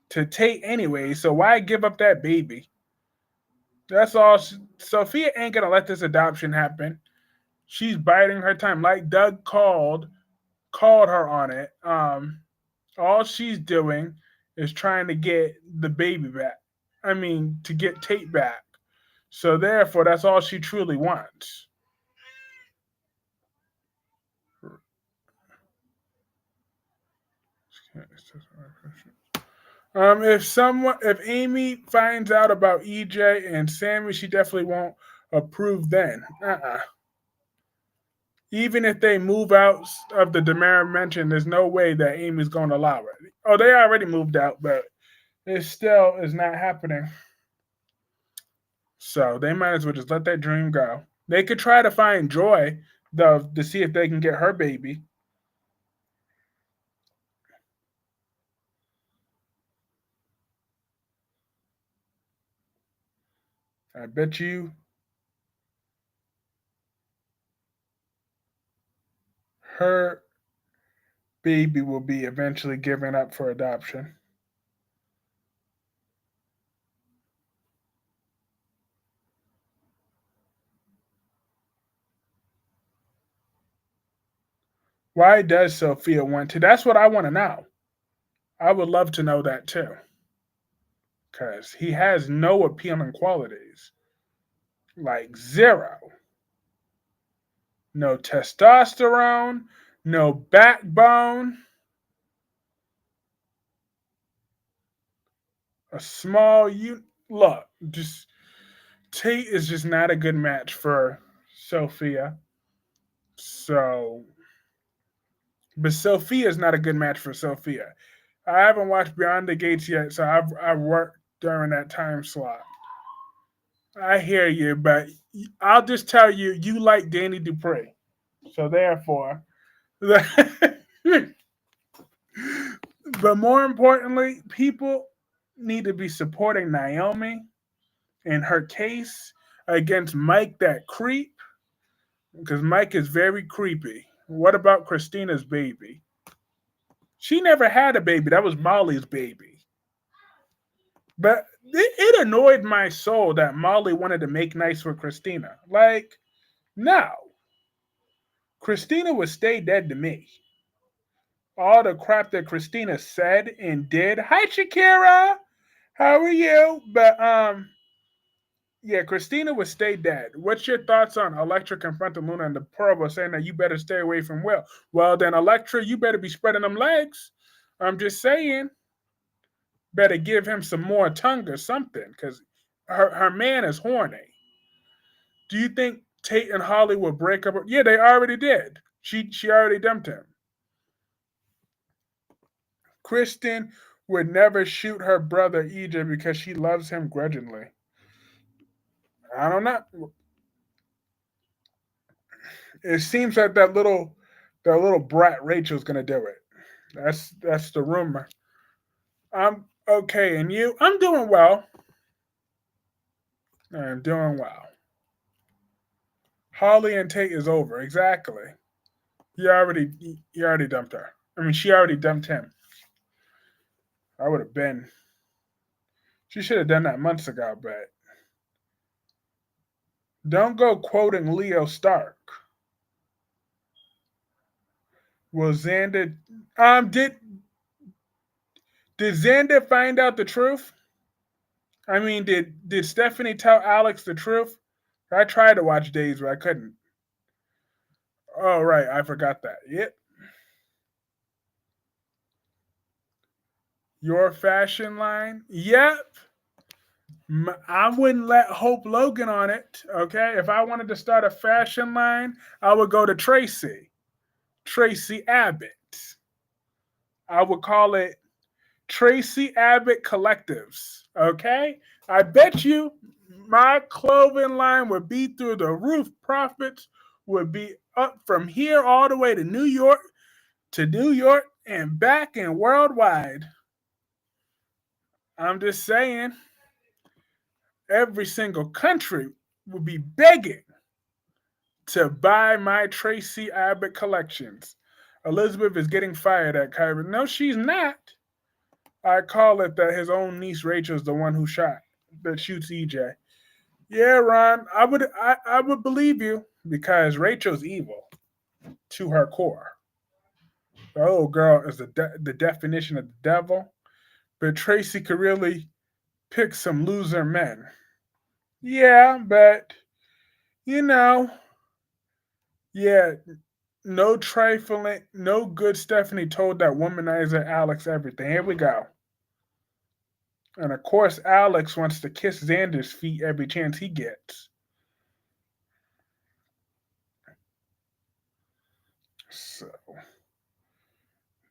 to Tate anyway, so why give up that baby? That's all. Sophia ain't gonna let this adoption happen. She's biding her time. Like Doug called her on it. All she's doing is trying to get the baby back. I mean, to get Tate back. So therefore, that's all she truly wants. If Amy finds out about EJ and Sammy, she definitely won't approve then. Even if they move out of the Demara mention, there's no way that Amy's going to allow it. Oh, they already moved out, but it still is not happening. So they might as well just let that dream go. They could try to find Joy, though, to see if they can get her baby. I bet you her baby will be eventually given up for adoption. Why does Sophia want to? That's what I want to know. I would love to know that too. Because he has no appealing qualities. Like zero. No testosterone, no backbone, a small you look, just Tate is just not a good match for Sophia. So but Sophia is not a good match for Sophia. I haven't watched Beyond the Gates yet, so I've worked during that time slot. I hear you, but I'll just tell you, you like Danny Dupree. So therefore, but more importantly, people need to be supporting Naomi in her case against Mike, that creep, because Mike is very creepy. What about Christina's baby? She never had a baby. That was Molly's baby. But it annoyed my soul that Molly wanted to make nice with Christina. Like, no. Christina would stay dead to me. All the crap that Christina said and did. Hi, Shakira. How are you? But yeah, Christina would stay dead. What's your thoughts on Electra confronting Luna and the Provo saying that you better stay away from Will? Well, then, Electra, you better be spreading them legs. I'm just saying, better give him some more tongue or something, because her man is horny. Do you think Tate and Holly will break up? Yeah, they already did. She already dumped him. Kristen would never shoot her brother EJ because she loves him grudgingly. I don't know. It seems like that little brat Rachel's gonna do it. That's the rumor. I'm okay, and you? I'm doing well. I'm doing well. Holly and Tate is over. Exactly. He already dumped her. I mean, she already dumped him. I would have been. She should have done that months ago, but don't go quoting Leo Stark. Will Xander did Xander find out the truth? I mean, did Stephanie tell Alex the truth? I tried to watch Days, but I couldn't. Oh right, I forgot that. Yep. Your fashion line? Yep. I wouldn't let Hope Logan on it. Okay, if I wanted to start a fashion line, I would go to Traci Abbott. I would call it Traci Abbott Collectives. Okay, I bet you my clothing line would be through the roof. Profits would be up from here all the way to New York and back and worldwide. I'm just saying, every single country would be begging to buy my Traci Abbott collections. Elizabeth is getting fired at Kyrie. No, she's not. I call it that his own niece Rachel's the one who shoots EJ. Yeah, Ron, I would believe you because Rachel's evil to her core. The old girl is the definition of the devil, but Traci could really pick some loser men. Yeah, but you know, yeah, no trifling, no good Stephanie told that womanizer Alex everything. Here we go. And of course, Alex wants to kiss Xander's feet every chance he gets. So,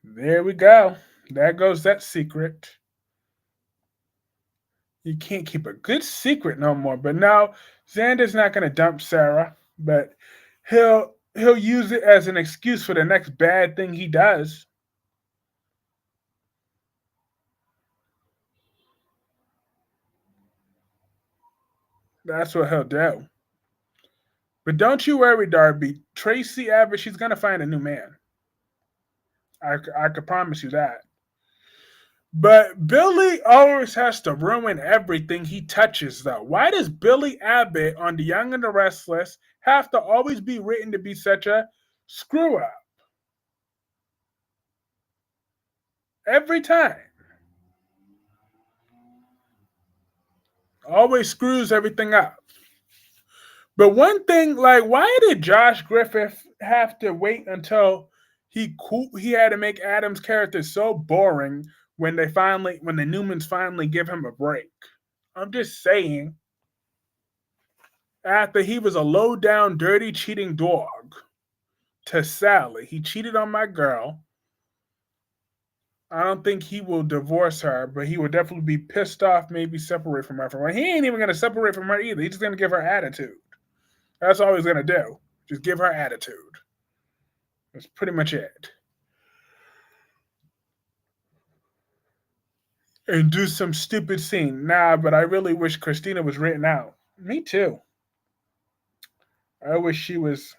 there we go. There goes that secret. You can't keep a good secret no more. But now Xander's not going to dump Sarah, but he'll use it as an excuse for the next bad thing he does. That's what he'll do. But don't you worry, Darby. Traci Abbott, she's going to find a new man. I could promise you that. But Billy always has to ruin everything he touches, though. Why does Billy Abbott on The Young and the Restless have to always be written to be such a screw up? Every time. Always screws everything up. But one thing, like, why did Josh Griffith have to wait until he had to make Adam's character so boring when the Newmans finally give him a break? I'm just saying. After he was a low down, dirty, cheating dog to Sally, he cheated on my girl. I don't think he will divorce her, but he will definitely be pissed off, maybe separate from her. He ain't even gonna separate from her either. He's just gonna give her attitude. That's all he's gonna do. Just give her attitude. That's pretty much it. And do some stupid scene. Nah, but I really wish Christina was written out. Me too. I wish she was.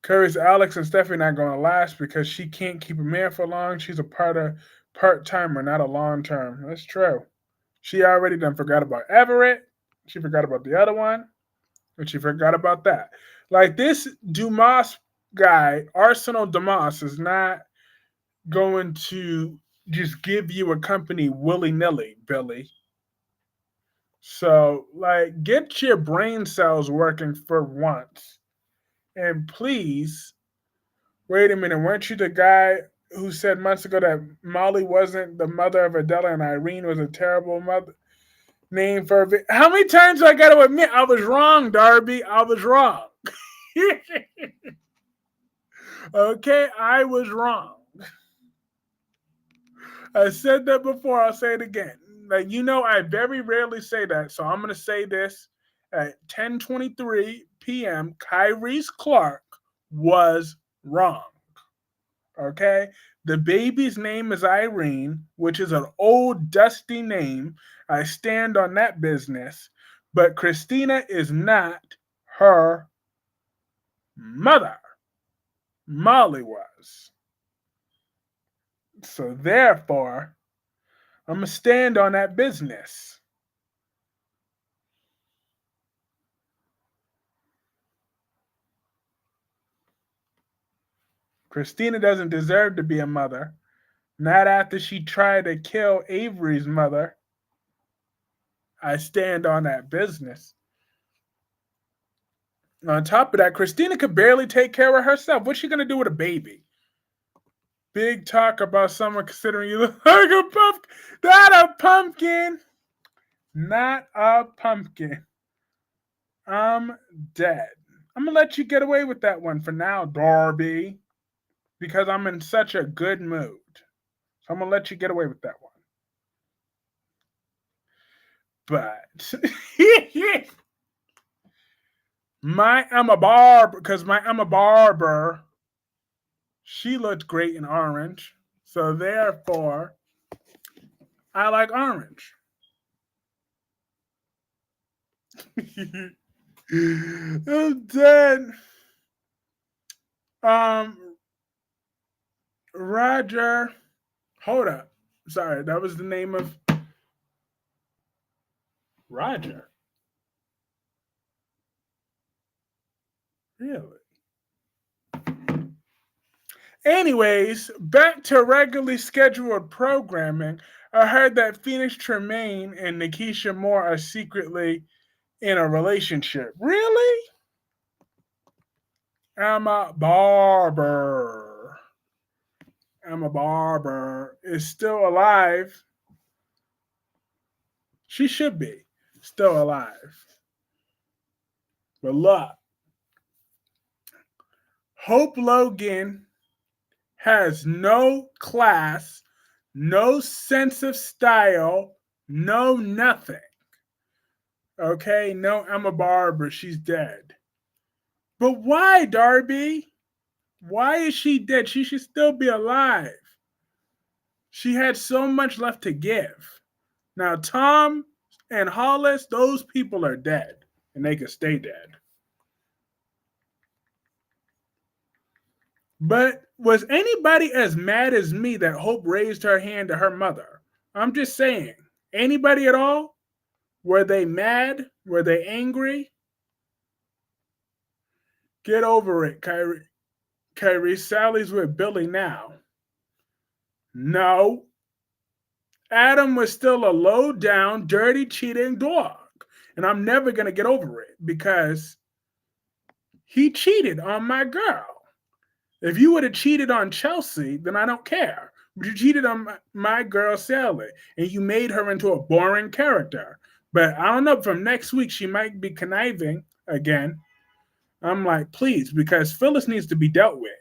Curry's Alex and Stephanie not going to last because she can't keep a man for long. She's a part timer, not a long term. That's true. She already done forgot about Everett. She forgot about the other one. And she forgot about that. Like this Dumas guy, Arsenal Dumas, is not going to just give you a company willy nilly, Billy. So, like, get your brain cells working for once. And please, wait a minute, weren't you the guy who said months ago that Molly wasn't the mother of Adela and Irene was a terrible mother? Name for a How many times do I got to admit I was wrong, Darby? I was wrong. Okay, I was wrong. I said that before. I'll say it again. Like I very rarely say that, so I'm gonna say this at 10:23 p.m. Kyrie's Clark was wrong. Okay, the baby's name is Irene, which is an old dusty name. I stand on that business. But Christina is not her mother. Molly was. So therefore, I'm going to stand on that business. Christina doesn't deserve to be a mother. Not after she tried to kill Avery's mother. I stand on that business. On top of that, Christina could barely take care of herself. What's she going to do with a baby? Big talk about someone considering you look like a pumpkin. Not a pumpkin. Not a pumpkin. I'm dead. I'm going to let you get away with that one for now, Darby, because I'm in such a good mood. So I'm going to let you get away with that one. But my Emma Barber, She looked great in orange. So therefore, I like orange. I'm dead. Um, Roger. Hold up. Sorry, that was the name of Roger. Really? Anyways, back to regularly scheduled programming. I heard that Phoenix Tremaine and Nikisha Moore are secretly in a relationship. Really? Emma Barber. Emma Barber is still alive. She should be still alive. But look, Hope Logan has no class, no sense of style, no nothing. Okay, no Emma Barber, she's dead. But why, Darby? Why is she dead? She should still be alive. She had so much left to give. Now, Tom and Hollis, those people are dead, and they could stay dead. But was anybody as mad as me that Hope raised her hand to her mother? I'm just saying. Anybody at all? Were they mad? Were they angry? Get over it, Kyrie. Kyrie, Sally's with Billy now. No. Adam was still a low down, dirty, cheating dog. And I'm never going to get over it because he cheated on my girl. If you would have cheated on Chelsea, then I don't care. But you cheated on my girl, Sally, and you made her into a boring character. But I don't know, from next week, she might be conniving again. I'm like, please, because Phyllis needs to be dealt with.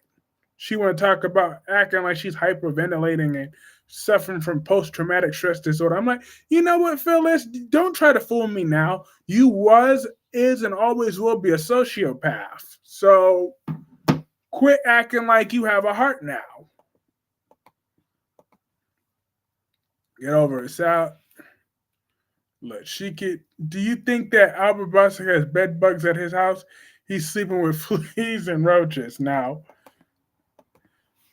She want to talk about acting like she's hyperventilating and suffering from post-traumatic stress disorder. I'm like, you know what, Phyllis? Don't try to fool me now. You was, is, and always will be a sociopath. So quit acting like you have a heart now. Get over it, Sal. Look, she could. Do you think that Albert Buster has bed bugs at his house? He's sleeping with fleas and roaches now.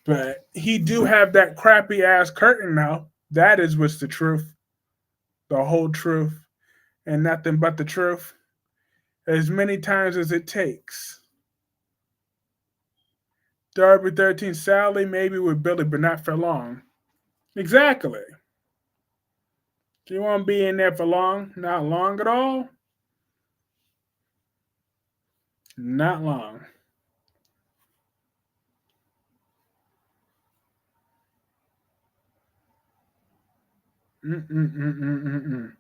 But he do have that crappy ass curtain now. That is what's the truth. The whole truth. And nothing but the truth. As many times as it takes. Darby 13, Sally maybe with Billy, but not for long. Exactly. You won't be in there for long? Not long at all? Not long. Mm-mm-mm-mm-mm-mm.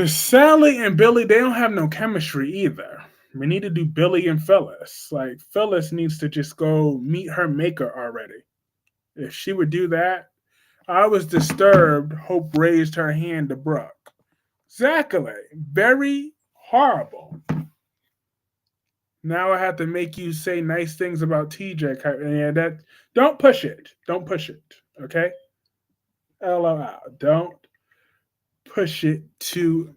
Sally and Billy, they don't have no chemistry either. We need to do Billy and Phyllis. Like, Phyllis needs to just go meet her maker already. If she would do that, I was disturbed. Hope raised her hand to Brooke. Exactly. Very horrible. Now I have to make you say nice things about TJ. Yeah, that don't push it. Don't push it. Okay? LOL. Don't push it too.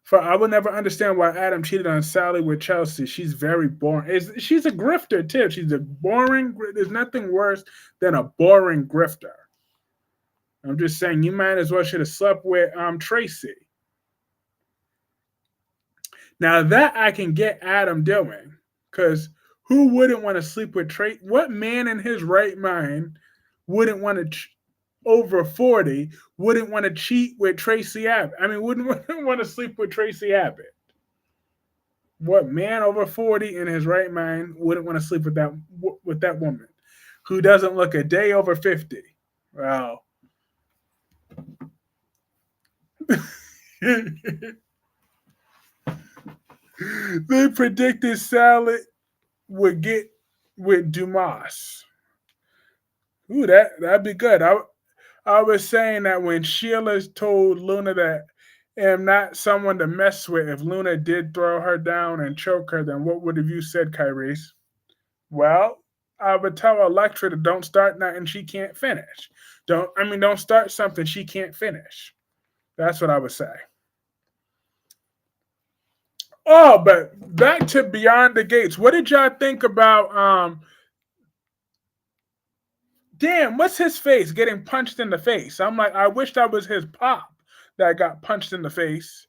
For I will never understand why Adam cheated on Sally with Chelsea. She's very boring. She's a grifter too. She's a boring. There's nothing worse than a boring grifter. I'm just saying, you might as well should have slept with Tracy. Now that I can get Adam doing, because who wouldn't want to sleep with Tracy? What man in his right mind wouldn't want to over 40 wouldn't want to cheat with Traci Abbott? I mean, wouldn't want to sleep with Traci Abbott? What man over 40 in his right mind wouldn't want to sleep with that woman who doesn't look a day over 50? Wow. They predicted Salad would get with Dumas. Ooh, that'd be good. I was saying that when Sheila told Luna that am not someone to mess with, if Luna did throw her down and choke her, then what would have you said, Kyrie? Well, I would tell Electra to don't start nothing she can't finish. Don't start something she can't finish. That's what I would say. Oh, but back to Beyond the Gates. What did y'all think about damn, what's his face getting punched in the face? I'm like, I wish that was his pop that got punched in the face.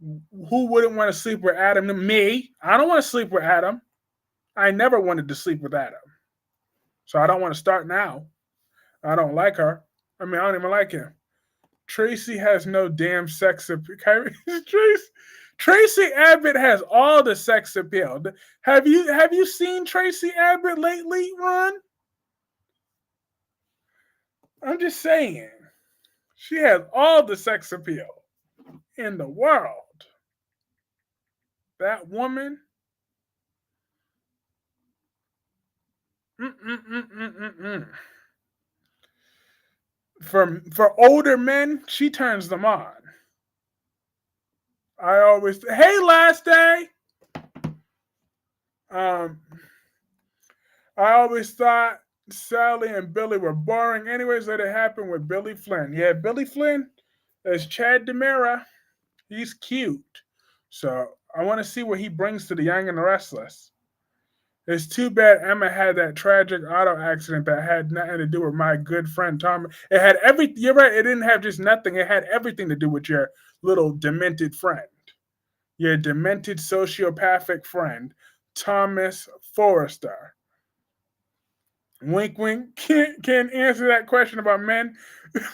Who wouldn't want to sleep with Adam? Me. I don't want to sleep with Adam. I never wanted to sleep with Adam. So I don't want to start now. I don't like her. I don't even like him. Traci has no damn sex appeal. Traci Abbott has all the sex appeal. Have you seen Traci Abbott lately, Ron? I'm just saying. She has all the sex appeal in the world. That woman. Mm-mm-mm-mm-mm-mm. For older men, she turns them on. I always hey last day. Um, I always thought Sally and Billy were boring. Anyways, let it happen with Billy Flynn. Yeah, Billy Flynn is Chad DeMera. He's cute. So I want to see what he brings to the Young and the Restless. It's too bad Emma had that tragic auto accident that had nothing to do with my good friend Tom. It had everything. You're right. It didn't have just nothing. It had everything to do with your little demented friend, your demented sociopathic friend, Thomas Forrester. Wink, wink. Can't answer that question about men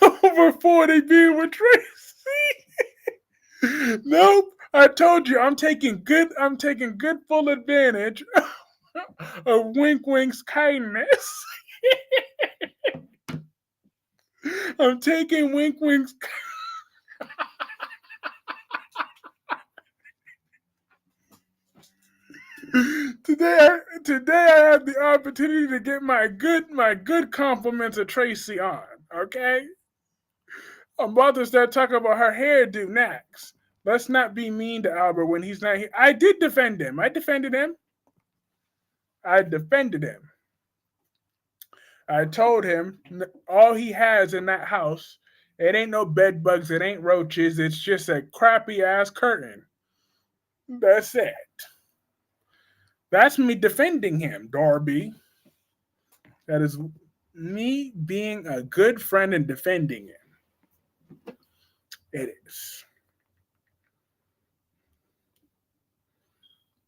over 40 being with Tracy. Nope. I told you I'm taking good full advantage of Wink Wink's kindness. I'm taking Wink Wink's. Today I have the opportunity to get my good compliments of Tracy on. Okay, I'm about to start talking about her hairdo next. Let's not be mean to Albert when he's not here. I did defend him. I defended him. I defended him. I told him all he has in that house, it ain't no bed bugs, it ain't roaches, it's just a crappy ass curtain. That's it. That's me defending him, Darby. That is me being a good friend and defending him. It is.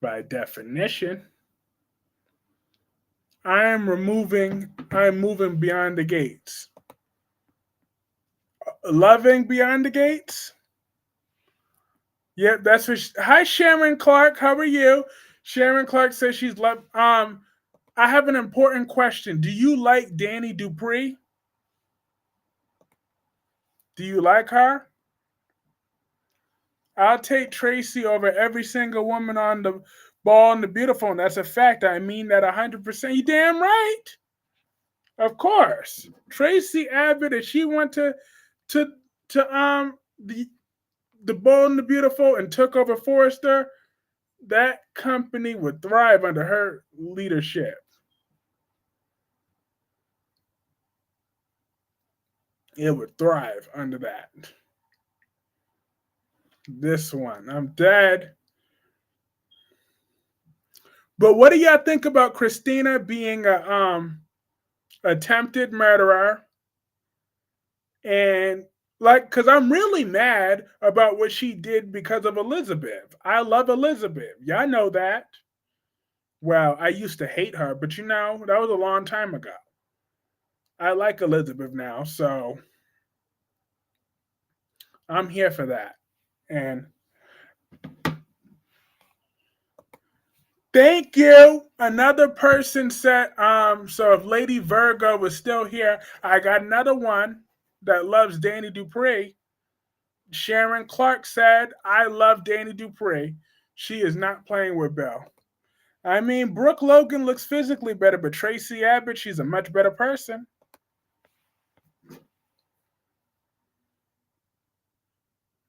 By definition, I am moving beyond the gates. Loving beyond the gates? Yep, that's what. Hi, Sharon Clark. How are you? Sharon Clark says she's love. I have an important question. Do you like Danny Dupree? Do you like her? I'll take Tracy over every single woman on the Ball and the Beautiful, and that's a fact. I mean that 100%. You damn right. Of course, Traci Abbott. If she went to the Bold and the Beautiful and took over Forrester, that company would thrive under her leadership. It would thrive under that. This one, I'm dead. But what do y'all think about Christina being a attempted murderer? And like, because I'm really mad about what she did because of Elizabeth. I love Elizabeth. Y'all know that. Well, I used to hate her, but that was a long time ago. I like Elizabeth now, so I'm here for that. And thank you. Another person said, so if Lady Virgo was still here, I got another one that loves Danny Dupree. Sharon Clark said, I love Danny Dupree. She is not playing with Bill. I mean, Brooke Logan looks physically better, but Traci Abbott, she's a much better person.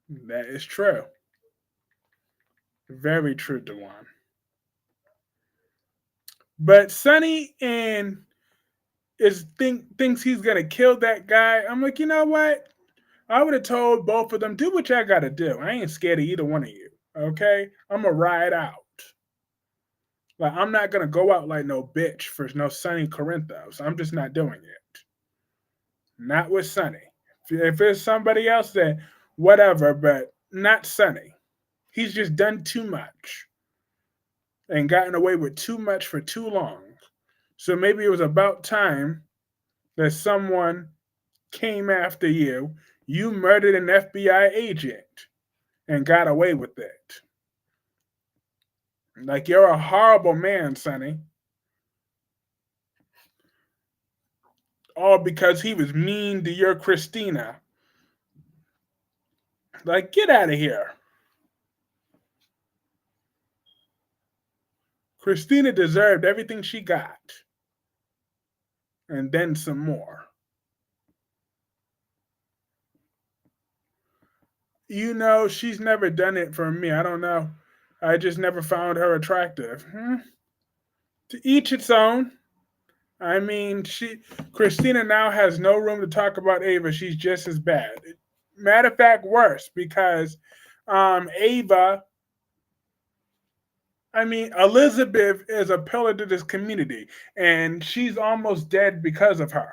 That is true. Very true, Dewan. But Sonny and thinks he's gonna kill that guy. I'm like, you know what? I would have told both of them, do what y'all gotta do. I ain't scared of either one of you. Okay? I'm gonna ride out. Like I'm not gonna go out like no bitch for no Sonny Corinthos. I'm just not doing it. Not with Sonny. If it's somebody else, then whatever, but not Sonny. He's just done too much and gotten away with too much for too long. So maybe it was about time that someone came after you. You murdered an FBI agent and got away with it. Like you're a horrible man, Sonny. All because he was mean to your Christina. Like, get out of here. Christina deserved everything she got. And then some more. She's never done it for me. I don't know. I just never found her attractive. To each its own. I mean, Christina now has no room to talk about Ava. She's just as bad. Matter of fact, worse because Ava. I mean, Elizabeth is a pillar to this community, and she's almost dead because of her.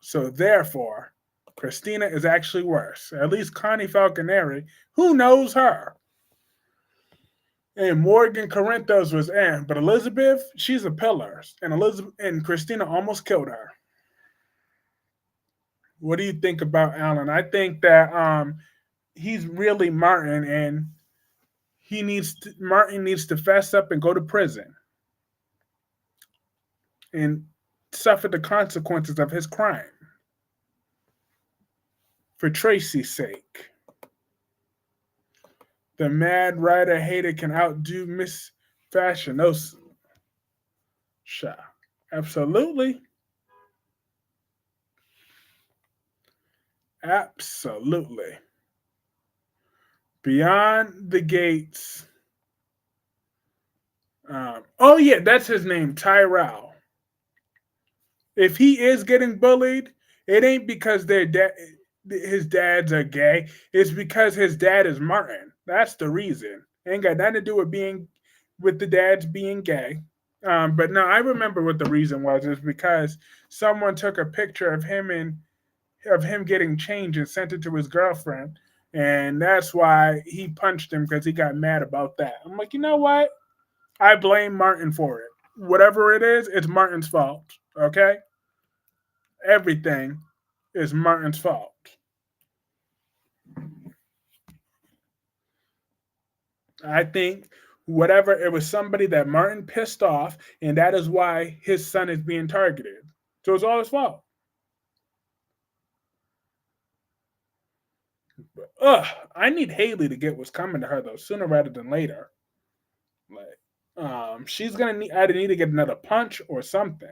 So therefore, Christina is actually worse. At least Connie Falconeri, who knows her? And Morgan Corinthos was in, but Elizabeth, she's a pillar, and Elizabeth and Christina almost killed her. What do you think about Alan? I think that he's really Martin, and Martin needs to fess up and go to prison and suffer the consequences of his crime for Tracy's sake. The Mad Rider hater can outdo Miss Fashionosa. Absolutely. Absolutely. Beyond the Gates. Oh, yeah, that's his name, Tyrell. If he is getting bullied, it ain't because his dads are gay. It's because his dad is Martin. That's the reason. Ain't got nothing to do with the dads being gay. But no, I remember what the reason was. Is because someone took a picture of him getting change and sent it to his girlfriend, and that's why he punched him because he got mad about that. I'm like, you know what? I blame Martin for it. Whatever it is, it's Martin's fault. Okay, everything is Martin's fault. I think whatever it was somebody that Martin pissed off, and that is why his son is being targeted. So it's all his fault. Ugh, I need Haley to get what's coming to her though, sooner rather than later. Like, she's gonna need either need to get another punch or something.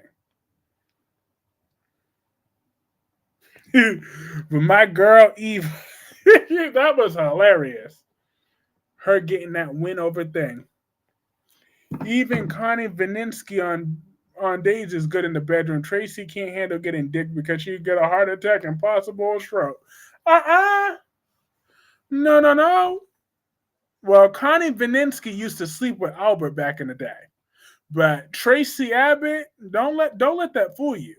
But my girl Eve, that was hilarious. Her getting that win over thing. Even Connie Vininsky on days is good in the bedroom. Tracy can't handle getting dick because she'd get a heart attack and possible stroke. No, no, no. Well, Connie Vininsky used to sleep with Albert back in the day. But Traci Abbott, don't let that fool you.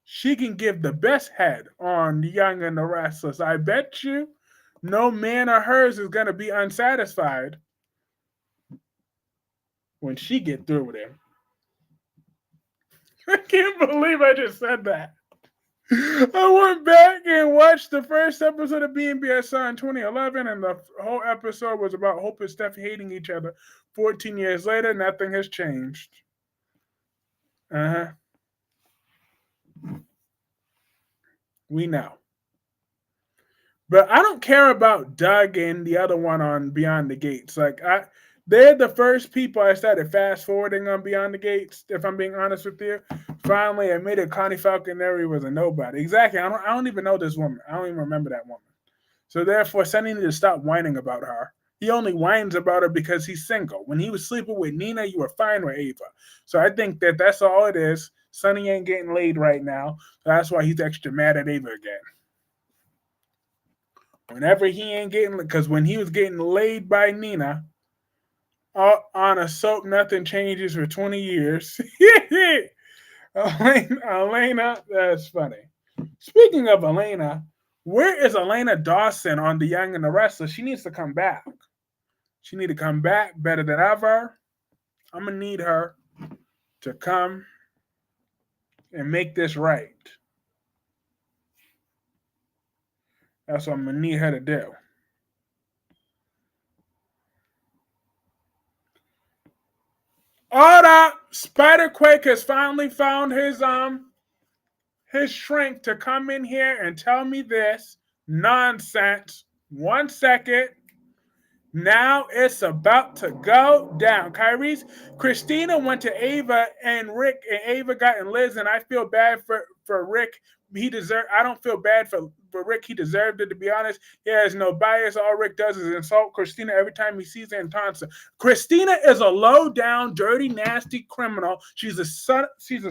She can give the best head on the Young and the Restless. I bet you no man of hers is gonna be unsatisfied when she get through with him. I can't believe I just said that. I went back and watched the first episode of B&B I saw in 2011, and the whole episode was about Hope and Steph hating each other. 14 years later, nothing has changed. Uh-huh. We know. But I don't care about Doug and the other one on Beyond the Gates. They're the first people I started fast forwarding on Beyond the Gates. If I'm being honest with you, finally I made it. Connie Falconeri was a nobody. Exactly. I don't even know this woman. I don't even remember that woman. So therefore, Sonny needs to stop whining about her. He only whines about her because he's single. When he was sleeping with Nina, you were fine with Ava. So I think that that's all it is. Sonny ain't getting laid right now. So that's why he's extra mad at Ava again. Whenever he ain't getting, because when he was getting laid by Nina on a soap, nothing changes for 20 years. Elena, that's funny. Speaking of Elena, where is Elena Dawson on The Young and the Restless? She needs to come back. She need to come back better than ever. I'm gonna need her to come and make this right. That's what I'm gonna need her to do. Hold up! Spider-Quake has finally found his strength to come in here and tell me this nonsense. 1 second. Now it's about to go down. Christina went to Ava and Rick, and Ava got in Liz, and I feel bad for Rick. I don't feel bad for Rick. He deserved it, to be honest. He has no bias. All Rick does is insult Christina every time he sees her and taunts her. Christina is a low down, dirty, nasty criminal. She's a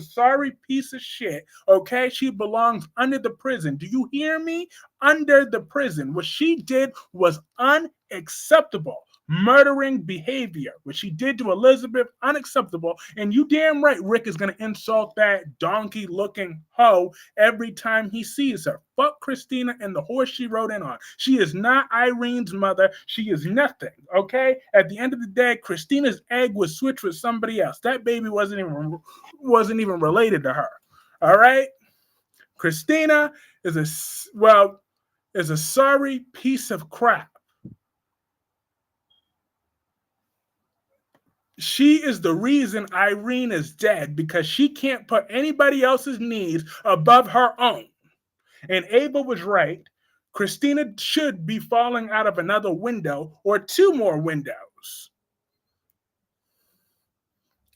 sorry piece of shit. Okay, she belongs under the prison. Do you hear me? Under the prison. What she did was unacceptable. Murdering behavior. What she did to Elizabeth, unacceptable. And you damn right Rick is going to insult that donkey-looking hoe every time he sees her. Fuck Christina and the horse she rode in on. She is not Irene's mother. She is nothing, okay? At the end of the day, Christina's egg was switched with somebody else. That baby wasn't even related to her, all right? Christina is a sorry piece of crap. She is the reason Irene is dead because she can't put anybody else's needs above her own. And Ava was right. Christina should be falling out of another window or two more windows.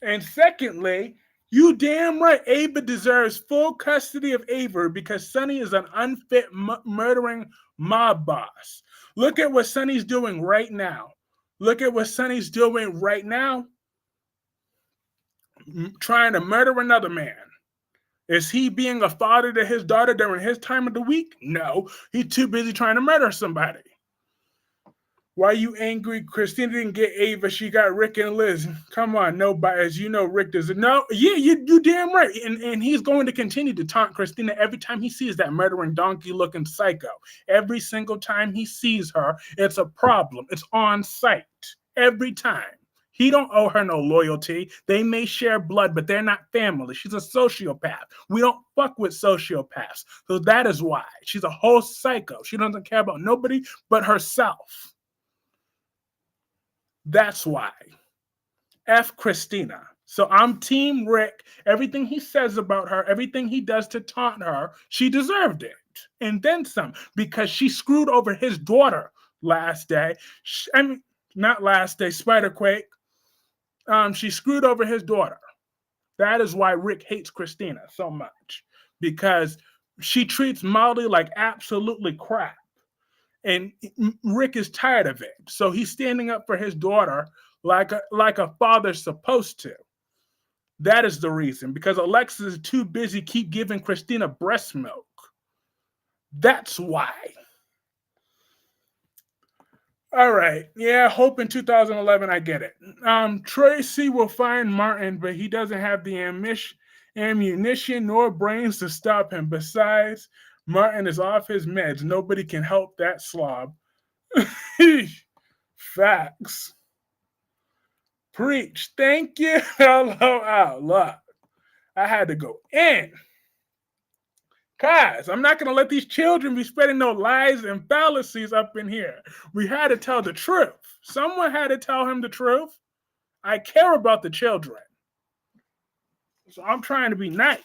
And secondly, you damn right, Ava deserves full custody of Ava because Sonny is an unfit murdering mob boss. Look at what Sonny's doing right now. Trying to murder another man. Is he being a father to his daughter during his time of the week? No. He's too busy trying to murder somebody. Why are you angry? Christina didn't get Ava. She got Rick and Liz. Come on, no bias. You know Rick doesn't. No, yeah, you damn right. And he's going to continue to taunt Christina every time he sees that murdering donkey-looking psycho. Every single time he sees her, it's a problem. It's on sight. Every time. He don't owe her no loyalty. They may share blood, but they're not family. She's a sociopath. We don't fuck with sociopaths. So that is why. She's a whole psycho. She doesn't care about nobody but herself. That's why. F Christina. So I'm Team Rick. Everything he says about her, everything he does to taunt her, she deserved it. And then some, because she screwed over his daughter last day. Not last day, Spider-Quake. She screwed over his daughter. That is why Rick hates Christina so much. Because she treats Molly like absolutely crap. And Rick is tired of it. So he's standing up for his daughter like a father's supposed to. That is the reason. Because Alexis is too busy keep giving Christina breast milk. That's why. All right. Yeah, hope in 2011, I get it. Traci will find Martin, but he doesn't have the ammunition nor brains to stop him. Besides, Martin is off his meds. Nobody can help that slob. Facts. Preach. Thank you. Hello out. Look, I had to go in. Guys, I'm not going to let these children be spreading no lies and fallacies up in here. We had to tell the truth. Someone had to tell him the truth. I care about the children. So I'm trying to be nice.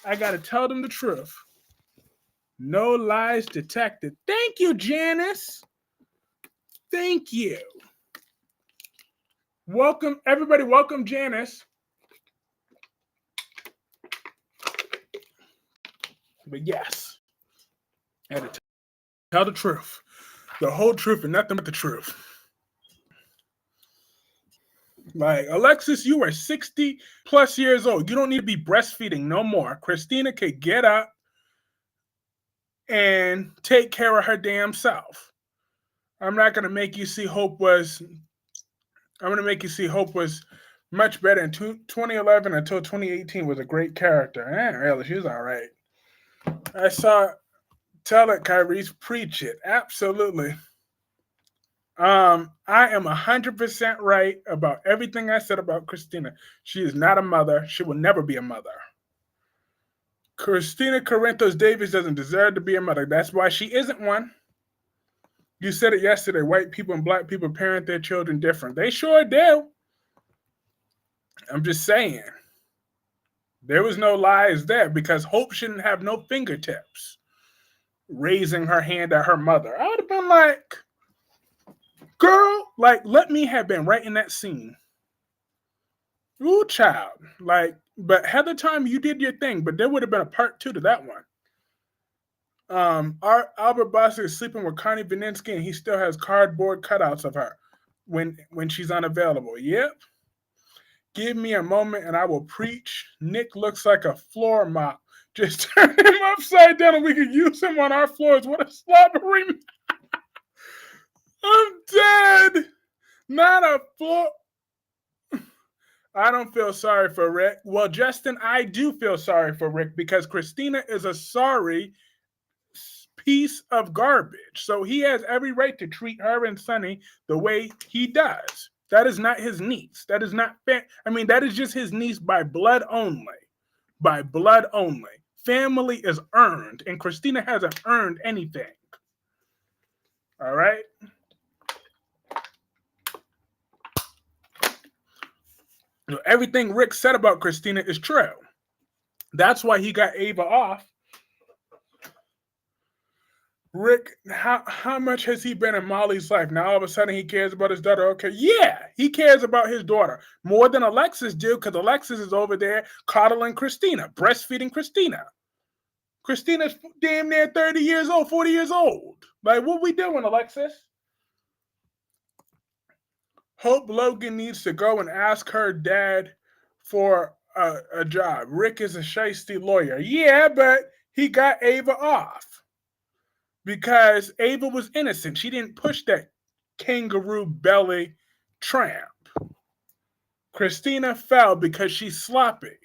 I got to tell them the truth. No lies detected. Thank you, Janice. Thank you. Welcome, everybody. Welcome, Janice. But yes, at a Tell the truth. The whole truth and nothing but the truth. Like, Alexis, you are 60 plus years old. You don't need to be breastfeeding no more. Christina could get up and take care of her damn self. I'm not going to make you see Hope was. I'm going to make you see Hope was much better in 2011 until 2018 was a great character. Really, she was all right. I saw. Tell it, Kyrie's. Preach it. Absolutely. I am 100% right about everything I said about Christina. She is not a mother. She will never be a mother. Christina Corinthos Davis doesn't deserve to be a mother. That's why she isn't one. You said it yesterday. White people and black people parent their children different. They sure do. I'm just saying. There was no lies there because Hope shouldn't have no fingertips raising her hand at her mother. I would have been like, girl, like, let me have been right in that scene. Ooh, child. Like, but Heather Time, you did your thing, but there would have been a part 2 to that one. Albert Bossy is sleeping with Connie Vininsky, and he still has cardboard cutouts of her when she's unavailable. Yep. Give me a moment and I will preach. Nick looks like a floor mop. Just turn him upside down and we could use him on our floors. What a slobbery. I'm dead. Not a floor. I don't feel sorry for Rick. Well, Justin, I do feel sorry for Rick because Christina is a sorry piece of garbage. So he has every right to treat her and Sonny the way he does. That is not his niece. That is not fair. I mean, that is just his niece by blood only. By blood only. Family is earned, and Christina hasn't earned anything. All right? Everything Rick said about Christina is true. That's why he got Ava off. Rick, how much has he been in Molly's life? Now all of a sudden he cares about his daughter. Okay, yeah, he cares about his daughter more than Alexis do because Alexis is over there coddling Christina, breastfeeding Christina. Christina's damn near 30 years old, 40 years old. Like, what we doing, Alexis? Hope Logan needs to go and ask her dad for a job. Rick is a shiesty lawyer. Yeah, but he got Ava off. Because Ava was innocent. She didn't push that kangaroo belly tramp. Christina fell because she's sloppy.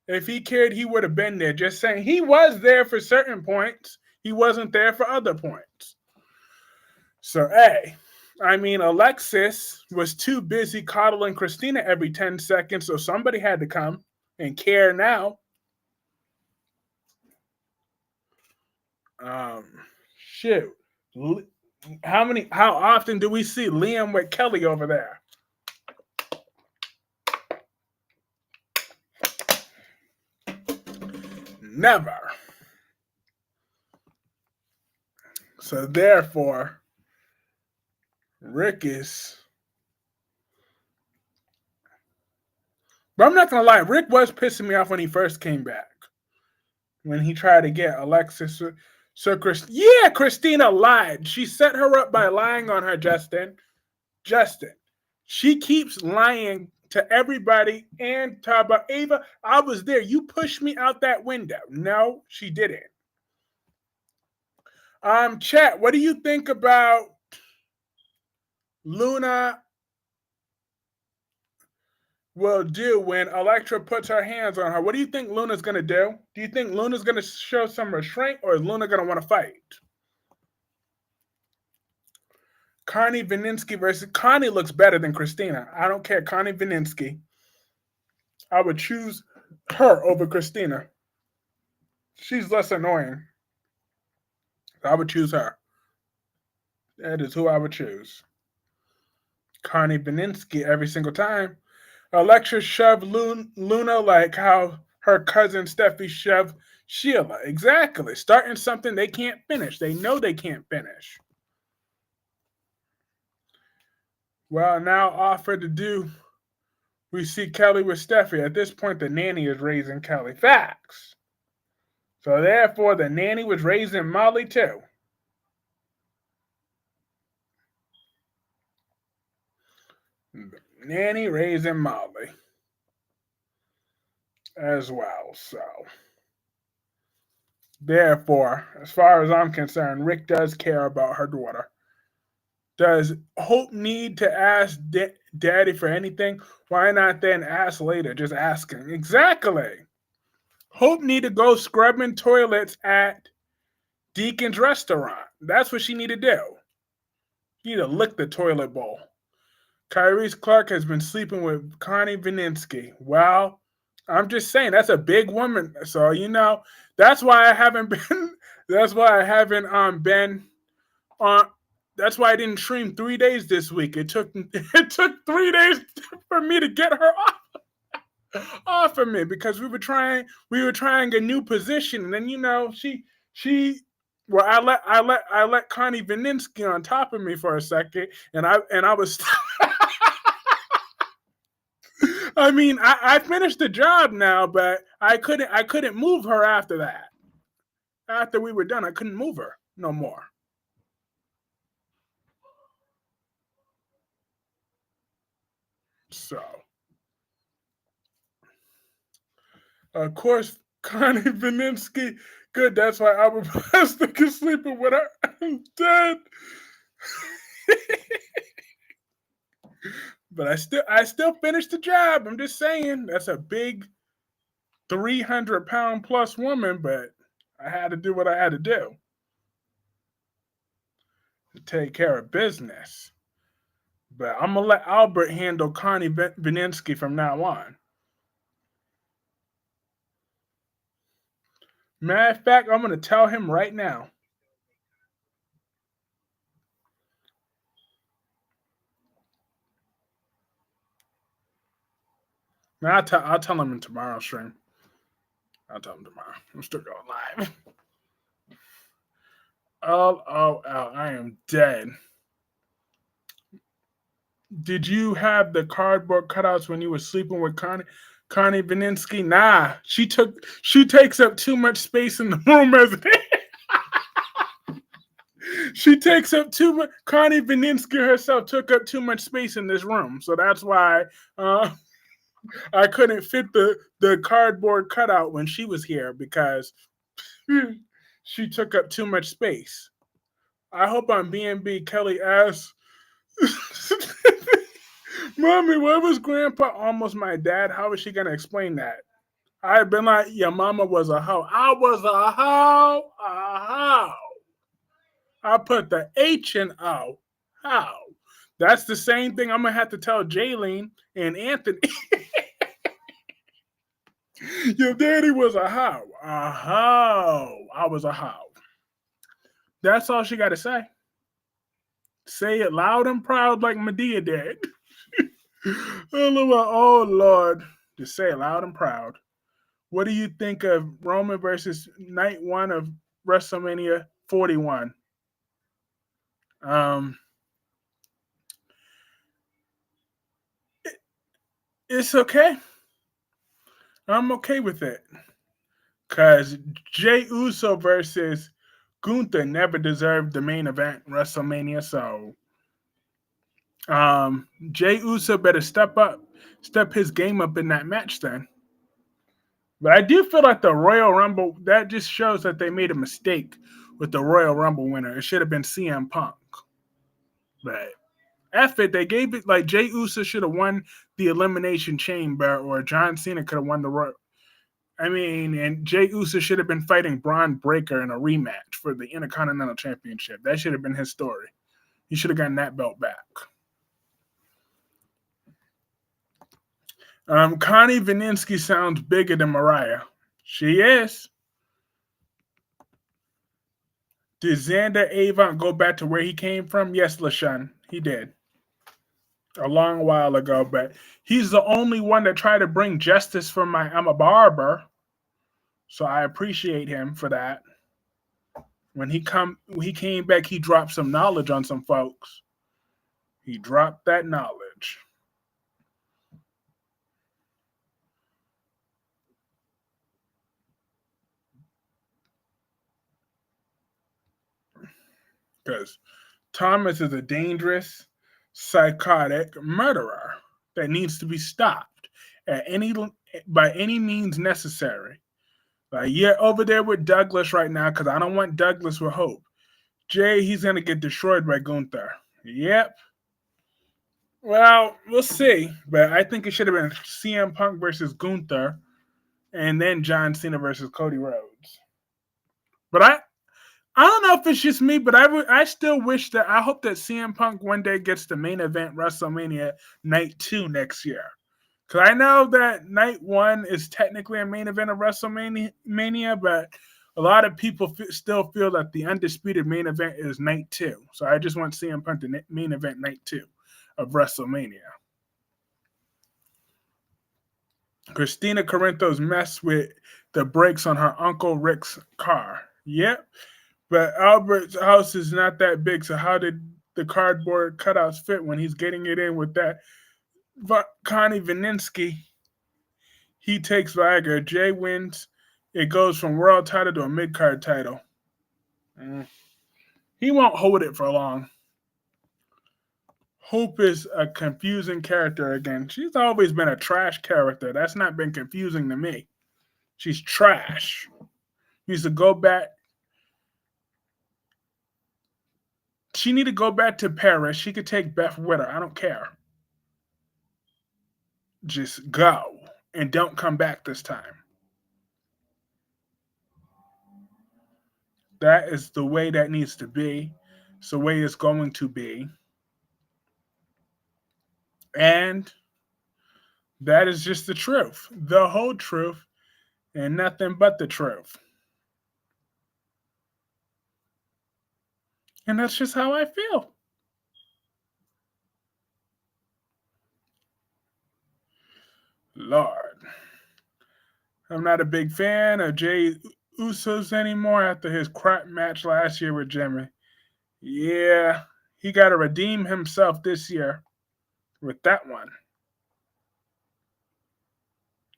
If he cared, he would have been there. Just saying, he was there for certain points. He wasn't there for other points. So, Alexis was too busy coddling Christina every 10 seconds, so somebody had to come and care now. Shoot. How often do we see Liam with Kelly over there? Never. So therefore, Rick is. But I'm not gonna lie, Rick was pissing me off when he first came back. When he tried to get Alexis. So Christina lied. She set her up by lying on her, Justin. She keeps lying to everybody and talk about Ava. I was there. You pushed me out that window. No, she didn't. Chat, what do you think about Luna will do when Elektra puts her hands on her? What do you think Luna's going to do? Do you think Luna's going to show some restraint or is Luna going to want to fight? Connie Vininsky versus... Connie looks better than Christina. I don't care. Connie Vininsky. I would choose her over Christina. She's less annoying. I would choose her. That is who I would choose. Connie Vininsky every single time. Elektra shoved Luna like how her cousin Steffi shoved Sheila. Exactly. Starting something they can't finish. They know they can't finish. Well, now offered to do, we see Kelly with Steffi. At this point, the nanny is raising Kelly. Facts. So therefore, the nanny was raising Molly too. Nanny raising Molly as well. So, therefore, as far as I'm concerned, Rick does care about her daughter. Does Hope need to ask Daddy for anything? Why not then ask later? Just asking. Exactly. Hope need to go scrubbing toilets at Deacon's restaurant. That's what she need to do. She need to lick the toilet bowl. Kyrese Clark has been sleeping with Connie Vininsky. Well, I'm just saying that's a big woman. So that's why I haven't been. That's why I haven't been on. That's why I didn't stream 3 days this week. It took 3 days for me to get her off of me because we were trying a new position, and then she well I let Connie Vininsky on top of me for a second, and I was I mean I finished the job now, but I couldn't move her after that. After we were done, I couldn't move her no more. So of course Connie Vininsky. Good, that's why Albert Plastic is sleeping with her. I'm dead. But I still finished the job. I'm just saying that's a big 300-pound plus woman, but I had to do what I had to do to take care of business. But I'm gonna let Albert handle Connie Vininsky from now on. Matter of fact, I'm gonna tell him right now. Now I'll tell him in tomorrow's stream. I'll tell him tomorrow. I'm still going live. Oh, I am dead. Did you have the cardboard cutouts when you were sleeping with Connie Vininsky? Nah, she takes up too much space in the room as it is. She takes up too much. Connie Vininsky herself took up too much space in this room, so that's why I couldn't fit the cardboard cutout when she was here because she took up too much space. I hope on B&B Kelly asks, Mommy, why was Grandpa almost my dad? How is she gonna explain that? I've been like, your mama was a hoe. I was a hoe, a hoe. I put the H in O. How? That's the same thing I'm gonna have to tell Jaylene and Anthony. Your daddy was a hoe. A hoe. I was a hoe. That's all she got to say. Say it loud and proud like Medea did. Oh, Lord. Just say it loud and proud. What do you think of Roman versus night one of WrestleMania 41? Um, it's okay. I'm okay with it. Because Jey Uso versus Gunther never deserved the main event WrestleMania. So Jey Uso better step his game up in that match then. But I do feel like the Royal Rumble, that just shows that they made a mistake with the Royal Rumble winner. It should have been CM Punk. But F it, they gave it like Jey Uso should have won the Elimination Chamber, or John Cena could have won the Royal. I mean, and Jey Uso should have been fighting Braun Breaker in a rematch for the Intercontinental Championship. That should have been his story. He should have gotten that belt back. Connie Vininsky sounds bigger than Mariah. She is. Did Xander Avon go back to where he came from? Yes, LaShawn. He did. A long while ago, but he's the only one that tried to bring justice for I'm a barber. So I appreciate him for that. When he came back, he dropped some knowledge on some folks. He dropped that knowledge. Because Thomas is a dangerous, psychotic murderer. that needs to be stopped at any by any means necessary. Like you're over there with Douglas right now because I don't want Douglas with Hope. Jay, he's gonna get destroyed by Gunther. Yep. Well, we'll see. But I think it should have been CM Punk versus Gunther, and then John Cena versus Cody Rhodes. But I don't know if it's just me, but I still wish that I hope that CM Punk one day gets the main event WrestleMania Night 2 next year. Because I know that Night 1 is technically a main event of WrestleMania, but a lot of people still feel that the undisputed main event is Night 2. So I just want CM Punk to main event Night 2 of WrestleMania. Christina Corinthos messed with the brakes on her Uncle Rick's car. Yep. But Albert's house is not that big, so how did the cardboard cutouts fit when he's getting it in with that Connie Vininsky? He takes Viagra. Jay wins. It goes from world title to a mid-card title. He won't hold it for long. Hope is a confusing character again. She's always been a trash character. That's not been confusing to me. She's trash. Needs to go back. She need to go back to Paris. She could take Beth with her. I don't care. Just go and don't come back this time. That is the way that needs to be. It's the way it's going to be. And that is just the truth. The whole truth and nothing but the truth. And that's just how I feel. Lord. I'm not a big fan of Jay Usos anymore after his crap match last year with Jimmy. Yeah, he got to redeem himself this year with that one.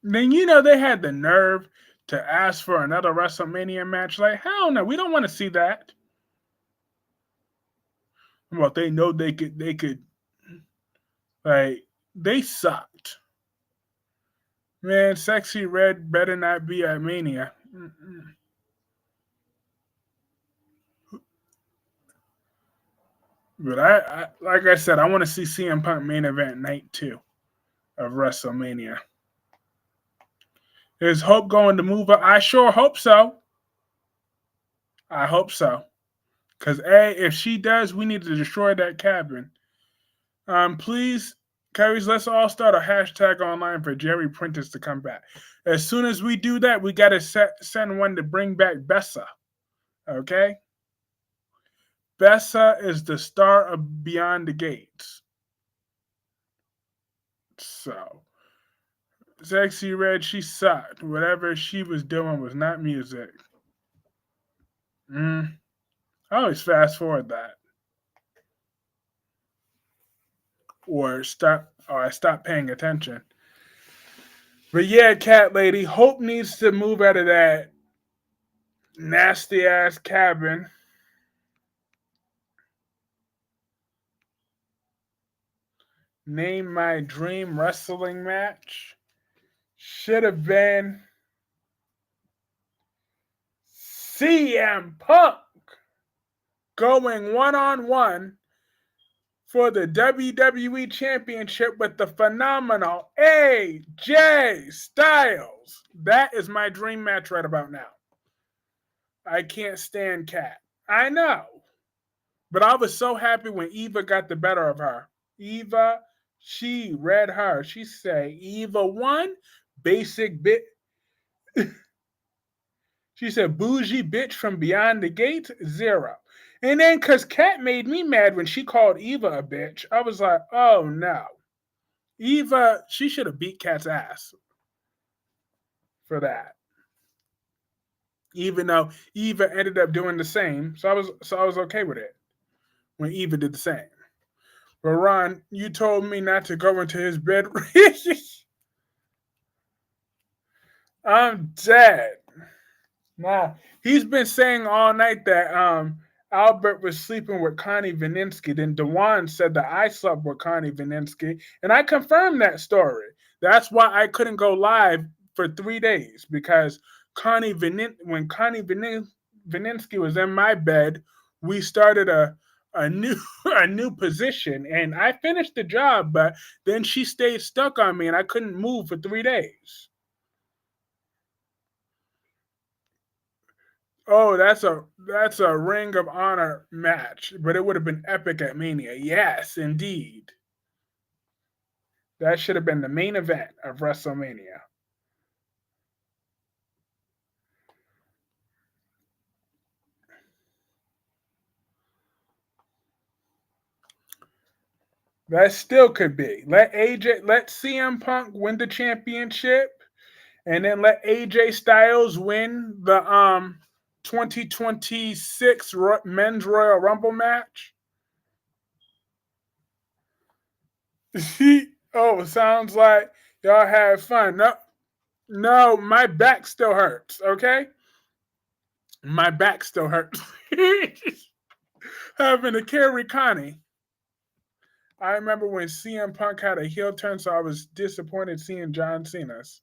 Then, they had the nerve to ask for another WrestleMania match. Like, hell no, we don't want to see that. Well, they know they could, like, they sucked. Man, Sexy Red better not be at Mania. But I like I said, I want to see CM Punk main event Night 2 of WrestleMania. Is Hope going to move up? I sure hope so. I hope so. Because, if she does, we need to destroy that cabin. Please, Carries, let's all start a hashtag online for Jerry Prentice to come back. As soon as we do that, we got to send one to bring back Bessa. Okay? Bessa is the star of Beyond the Gates. So, Sexy Red, she sucked. Whatever she was doing was not music. I always fast forward that. Or I stop paying attention. But yeah, Cat Lady, Hope needs to move out of that nasty ass cabin. Name my dream wrestling match. Should have been CM Punk going one-on-one for the WWE Championship with the phenomenal AJ Styles. That is my dream match right about now. I can't stand Cat. I know. But I was so happy when Eva got the better of her. Eva, she read her. She said, Eva 1, basic bit. She said, bougie bitch from beyond the gates, 0. And then, because Kat made me mad when she called Eva a bitch, I was like, oh no. Eva, she should have beat Kat's ass for that. Even though Eva ended up doing the same. So I was okay with it when Eva did the same. But Ron, you told me not to go into his bedroom. I'm dead. Nah, he's been saying all night that Albert was sleeping with Connie Vininsky. Then Dewan said that I slept with Connie Vininsky, and I confirmed that story. That's why I couldn't go live for 3 days because when Vininsky was in my bed, we started a new a new position, and I finished the job, but then she stayed stuck on me, and I couldn't move for 3 days. Oh, that's a Ring of Honor match, but it would have been epic at Mania. Yes, indeed. That should have been the main event of WrestleMania. That still could be. Let CM Punk win the championship, and then let AJ Styles win the 2026 Men's Royal Rumble match. Oh, sounds like y'all had fun. No, no, my back still hurts. Okay, my back still hurts. Having to carry Connie. I remember when CM Punk had a heel turn, so I was disappointed seeing John Cena's.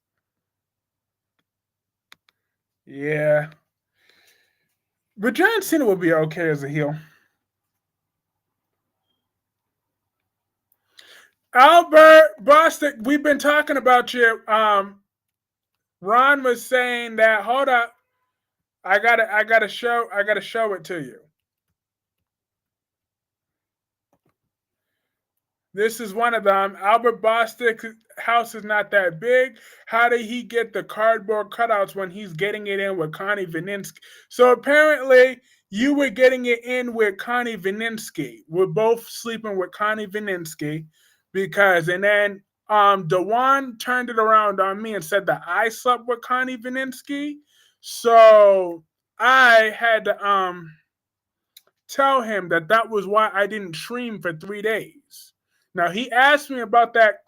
Yeah, but John Cena will be okay as a heel. Albert Bostic, we've been talking about you. Ron was saying that. Hold up, I gotta show it to you. This is one of them. Albert Bostic's house is not that big. How did he get the cardboard cutouts when he's getting it in with Connie Vininsky? So apparently, you were getting it in with Connie Vininsky. We're both sleeping with Connie Vininsky and then Dewan turned it around on me and said that I slept with Connie Vininsky. So I had to tell him that that was why I didn't stream for 3 days. Now he asked me about that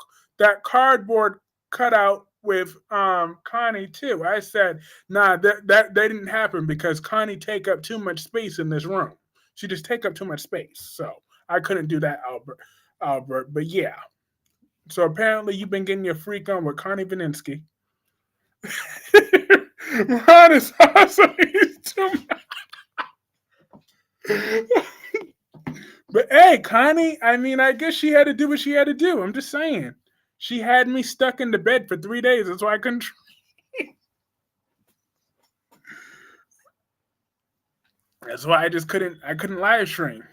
cardboard cutout with Connie too. I said, nah, that didn't happen because Connie take up too much space in this room. She just take up too much space. So I couldn't do that, Albert. But yeah. So apparently you've been getting your freak on with Connie Vininsky. Ron is awesome. He's too much. But hey, Connie, I mean, I guess she had to do what she had to do. I'm just saying. She had me stuck in the bed for 3 days. That's why I couldn't. That's why I just couldn't. I couldn't live stream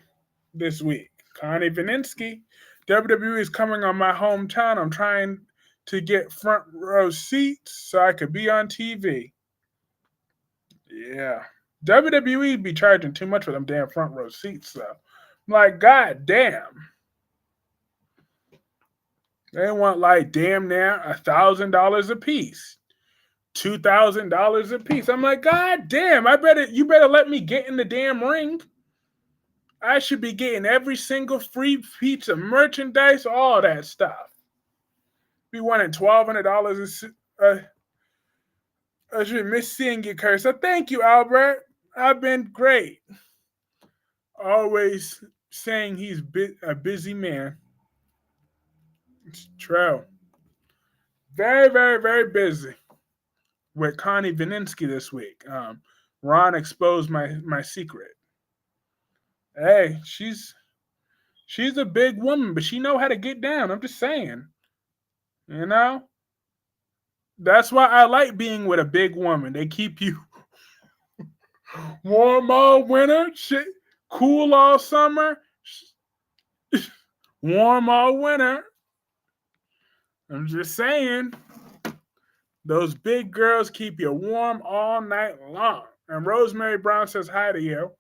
this week. Connie Vininsky, WWE is coming on my hometown. I'm trying to get front row seats so I could be on TV. Yeah, WWE be charging too much for them damn front row seats though. I'm like, god damn. They want like damn near $1,000 a piece, $2,000 a piece. I'm like, God damn! You better let me get in the damn ring. I should be getting every single free piece of merchandise, all that stuff. Be wanting $1,200. I should miss seeing you, Curse. So thank you, Albert. I've been great. Always saying he's a busy man. It's true. Very, very, very busy with Connie Vininsky this week. Ron exposed my secret. Hey, she's a big woman, but she know how to get down. I'm just saying. You know? That's why I like being with a big woman. They keep you warm all winter, shit, cool all summer, warm all winter. I'm just saying. Those big girls keep you warm all night long. And Rosemary Brown says hi to you.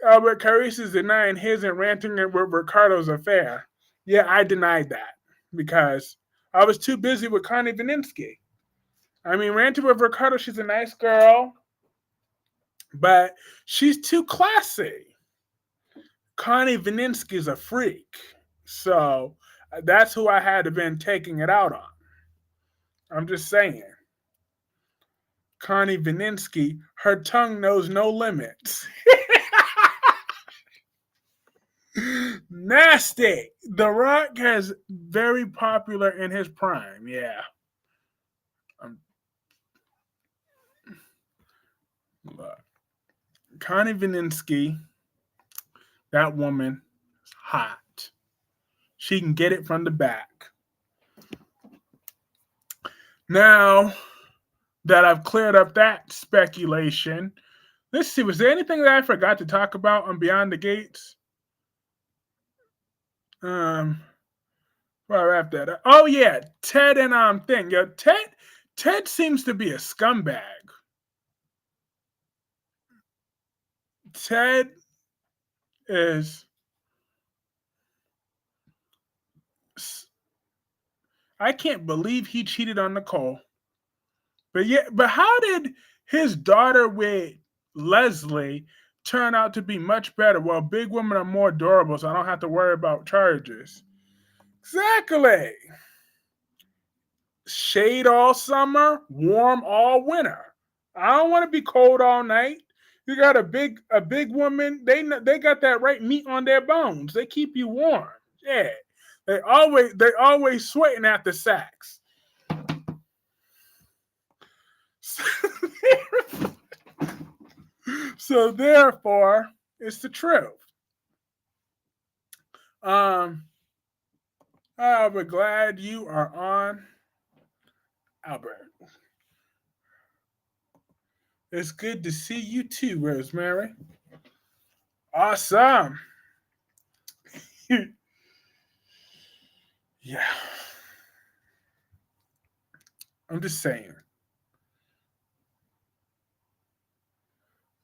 Albert Caris is denying his and ranting with Ricardo's affair. Yeah, I denied that because I was too busy with Connie Vininsky. I mean, ranting with Ricardo, she's a nice girl, but she's too classy. Connie Vininsky is a freak. So that's who I had to been taking it out on. I'm just saying. Connie Vininsky, her tongue knows no limits. Nasty. The Rock has very popular in his prime. Yeah. Um, Connie Vininsky, that woman, is hot. She can get it from the back. Now that I've cleared up that speculation, let's see. Was there anything that I forgot to talk about on Beyond the Gates? Well, I wrap that up. Oh yeah, Ted and thing. Yo, Ted seems to be a scumbag. Ted is. I can't believe he cheated on Nicole. But yeah, but how did his daughter with Leslie turn out to be much better? Well, big women are more durable, so I don't have to worry about charges. Exactly. Shade all summer, warm all winter. I don't want to be cold all night. You got a big woman. They got that right meat on their bones. They keep you warm. Yeah. They always sweating after sex. So therefore, it's the truth. Albert, glad you are on. Albert, it's good to see you too, Rosemary. Awesome. Yeah. I'm just saying.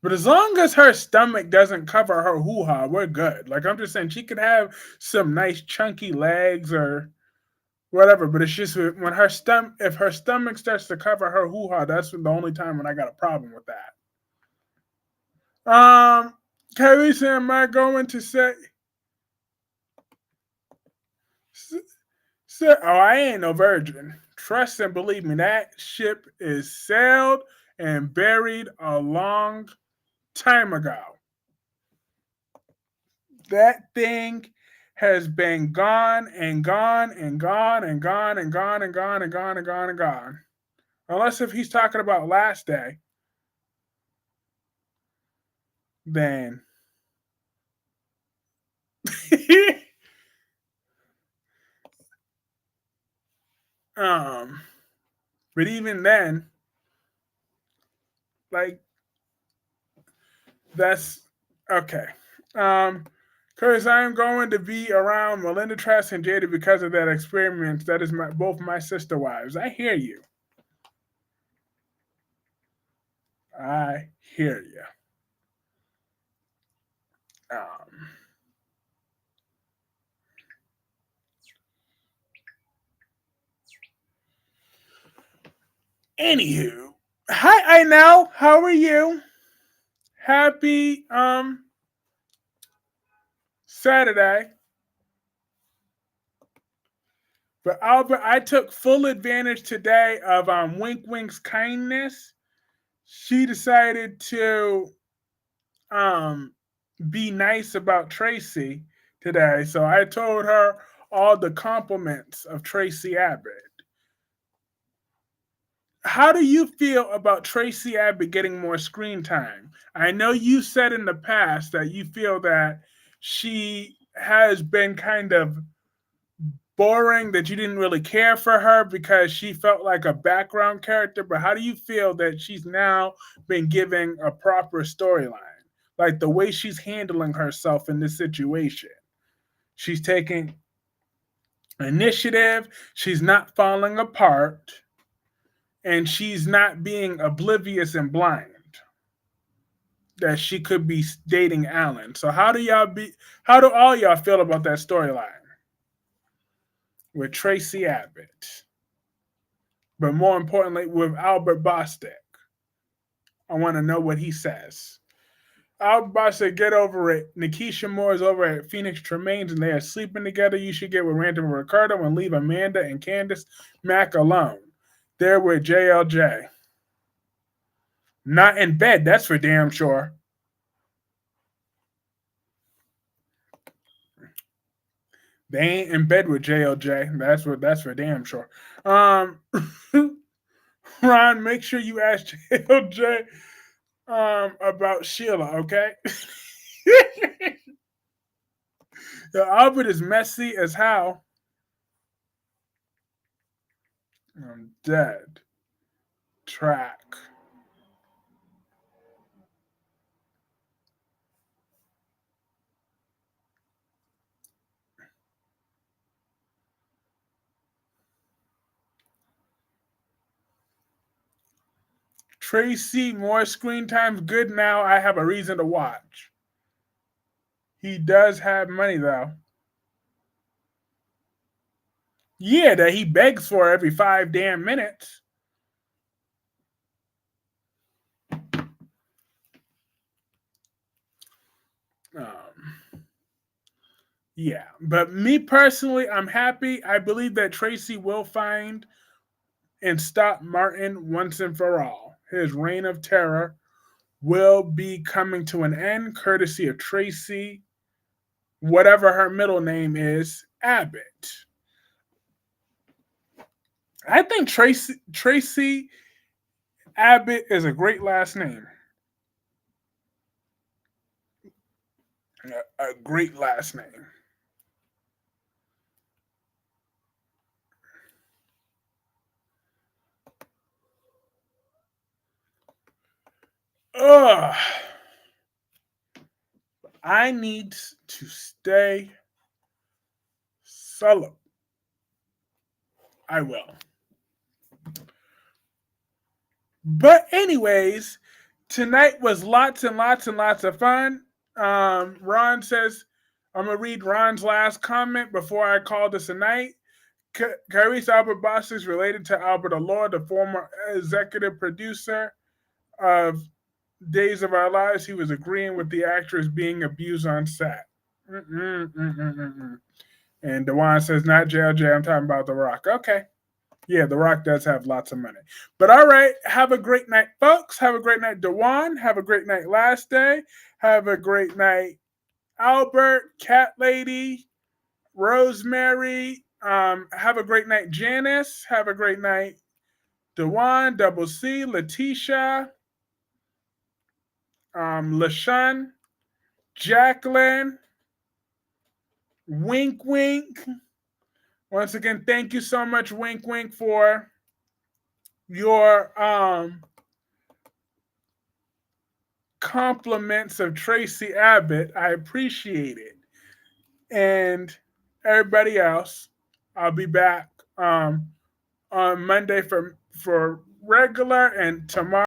But as long as her stomach doesn't cover her hoo ha, we're good. Like I'm just saying, she could have some nice chunky legs or whatever. But it's just when if her stomach starts to cover her hoo ha, that's the only time when I got a problem with that. Kelly said, "Am I going to say?" Oh, I ain't no virgin. Trust and believe me, that ship is sailed and buried a long time ago. That thing has been gone and gone and gone and gone and gone and gone and gone and gone and gone. Unless if he's talking about last day, then um but even then, like that's okay. Because I'm going to be around Melinda Trask and Jada because of that experience. That is both my sister wives. I hear you. I hear you. Um, Anywho, hi, I know. How are you? Happy Saturday. But Albert, I took full advantage today of Wink Wink's kindness. She decided to um be nice about Traci today. So I told her all the compliments of Traci Abbott. How do you feel about Traci Abbott getting more screen time? I know you said in the past that you feel that she has been kind of boring, that you didn't really care for her because she felt like a background character. But how do you feel that she's now been given a proper storyline? Like the way she's handling herself in this situation. She's taking initiative, she's not falling apart, and she's not being oblivious and blind that she could be dating Alan. So how do all y'all feel about that storyline with Traci Abbott? But more importantly, with Albert Bostic. I want to know what he says. Albert Bostic, get over it. Nikisha Moore is over at Phoenix Tremaines and they are sleeping together. You should get with Random Ricardo and leave Amanda and Candace Mack alone. They're with JLJ. Not in bed, that's for damn sure. They ain't in bed with JLJ. That's for damn sure. Um, Ron, make sure you ask JLJ about Sheila, okay? Albert is messy as how. I'm dead. Track. Traci, more screen time's good now. I have a reason to watch. He does have money though. Yeah, that he begs for every 5 damn minutes. Um, yeah, but me personally, I'm happy. I believe that Traci will find and stop Martin once and for all. His reign of terror will be coming to an end, courtesy of Traci, whatever her middle name is, Abbott. I think Traci Abbott is a great last name. A great last name. Ugh. I need to stay solo. I will. But anyways, tonight was lots and lots and lots of fun. Ron says, I'm gonna read Ron's last comment before I call this a night. Clarice Albert Boss is related to Albert Allure, the former executive producer of Days of Our Lives. He was agreeing with the actress being abused on set. And Dewan says, not JLJ, I'm talking about The Rock. Okay. Yeah, The Rock does have lots of money. But all right, have a great night, folks. Have a great night, Dewan. Have a great night, Last Day. Have a great night, Albert, Cat Lady, Rosemary. Have a great night, Janice. Have a great night, Dewan, Double C, Letitia, LaShawn, Jacqueline, Wink Wink. Once again, thank you so much, Wink Wink, for your compliments of Traci Abbott. I appreciate it. And everybody else, I'll be back on Monday for regular and tomorrow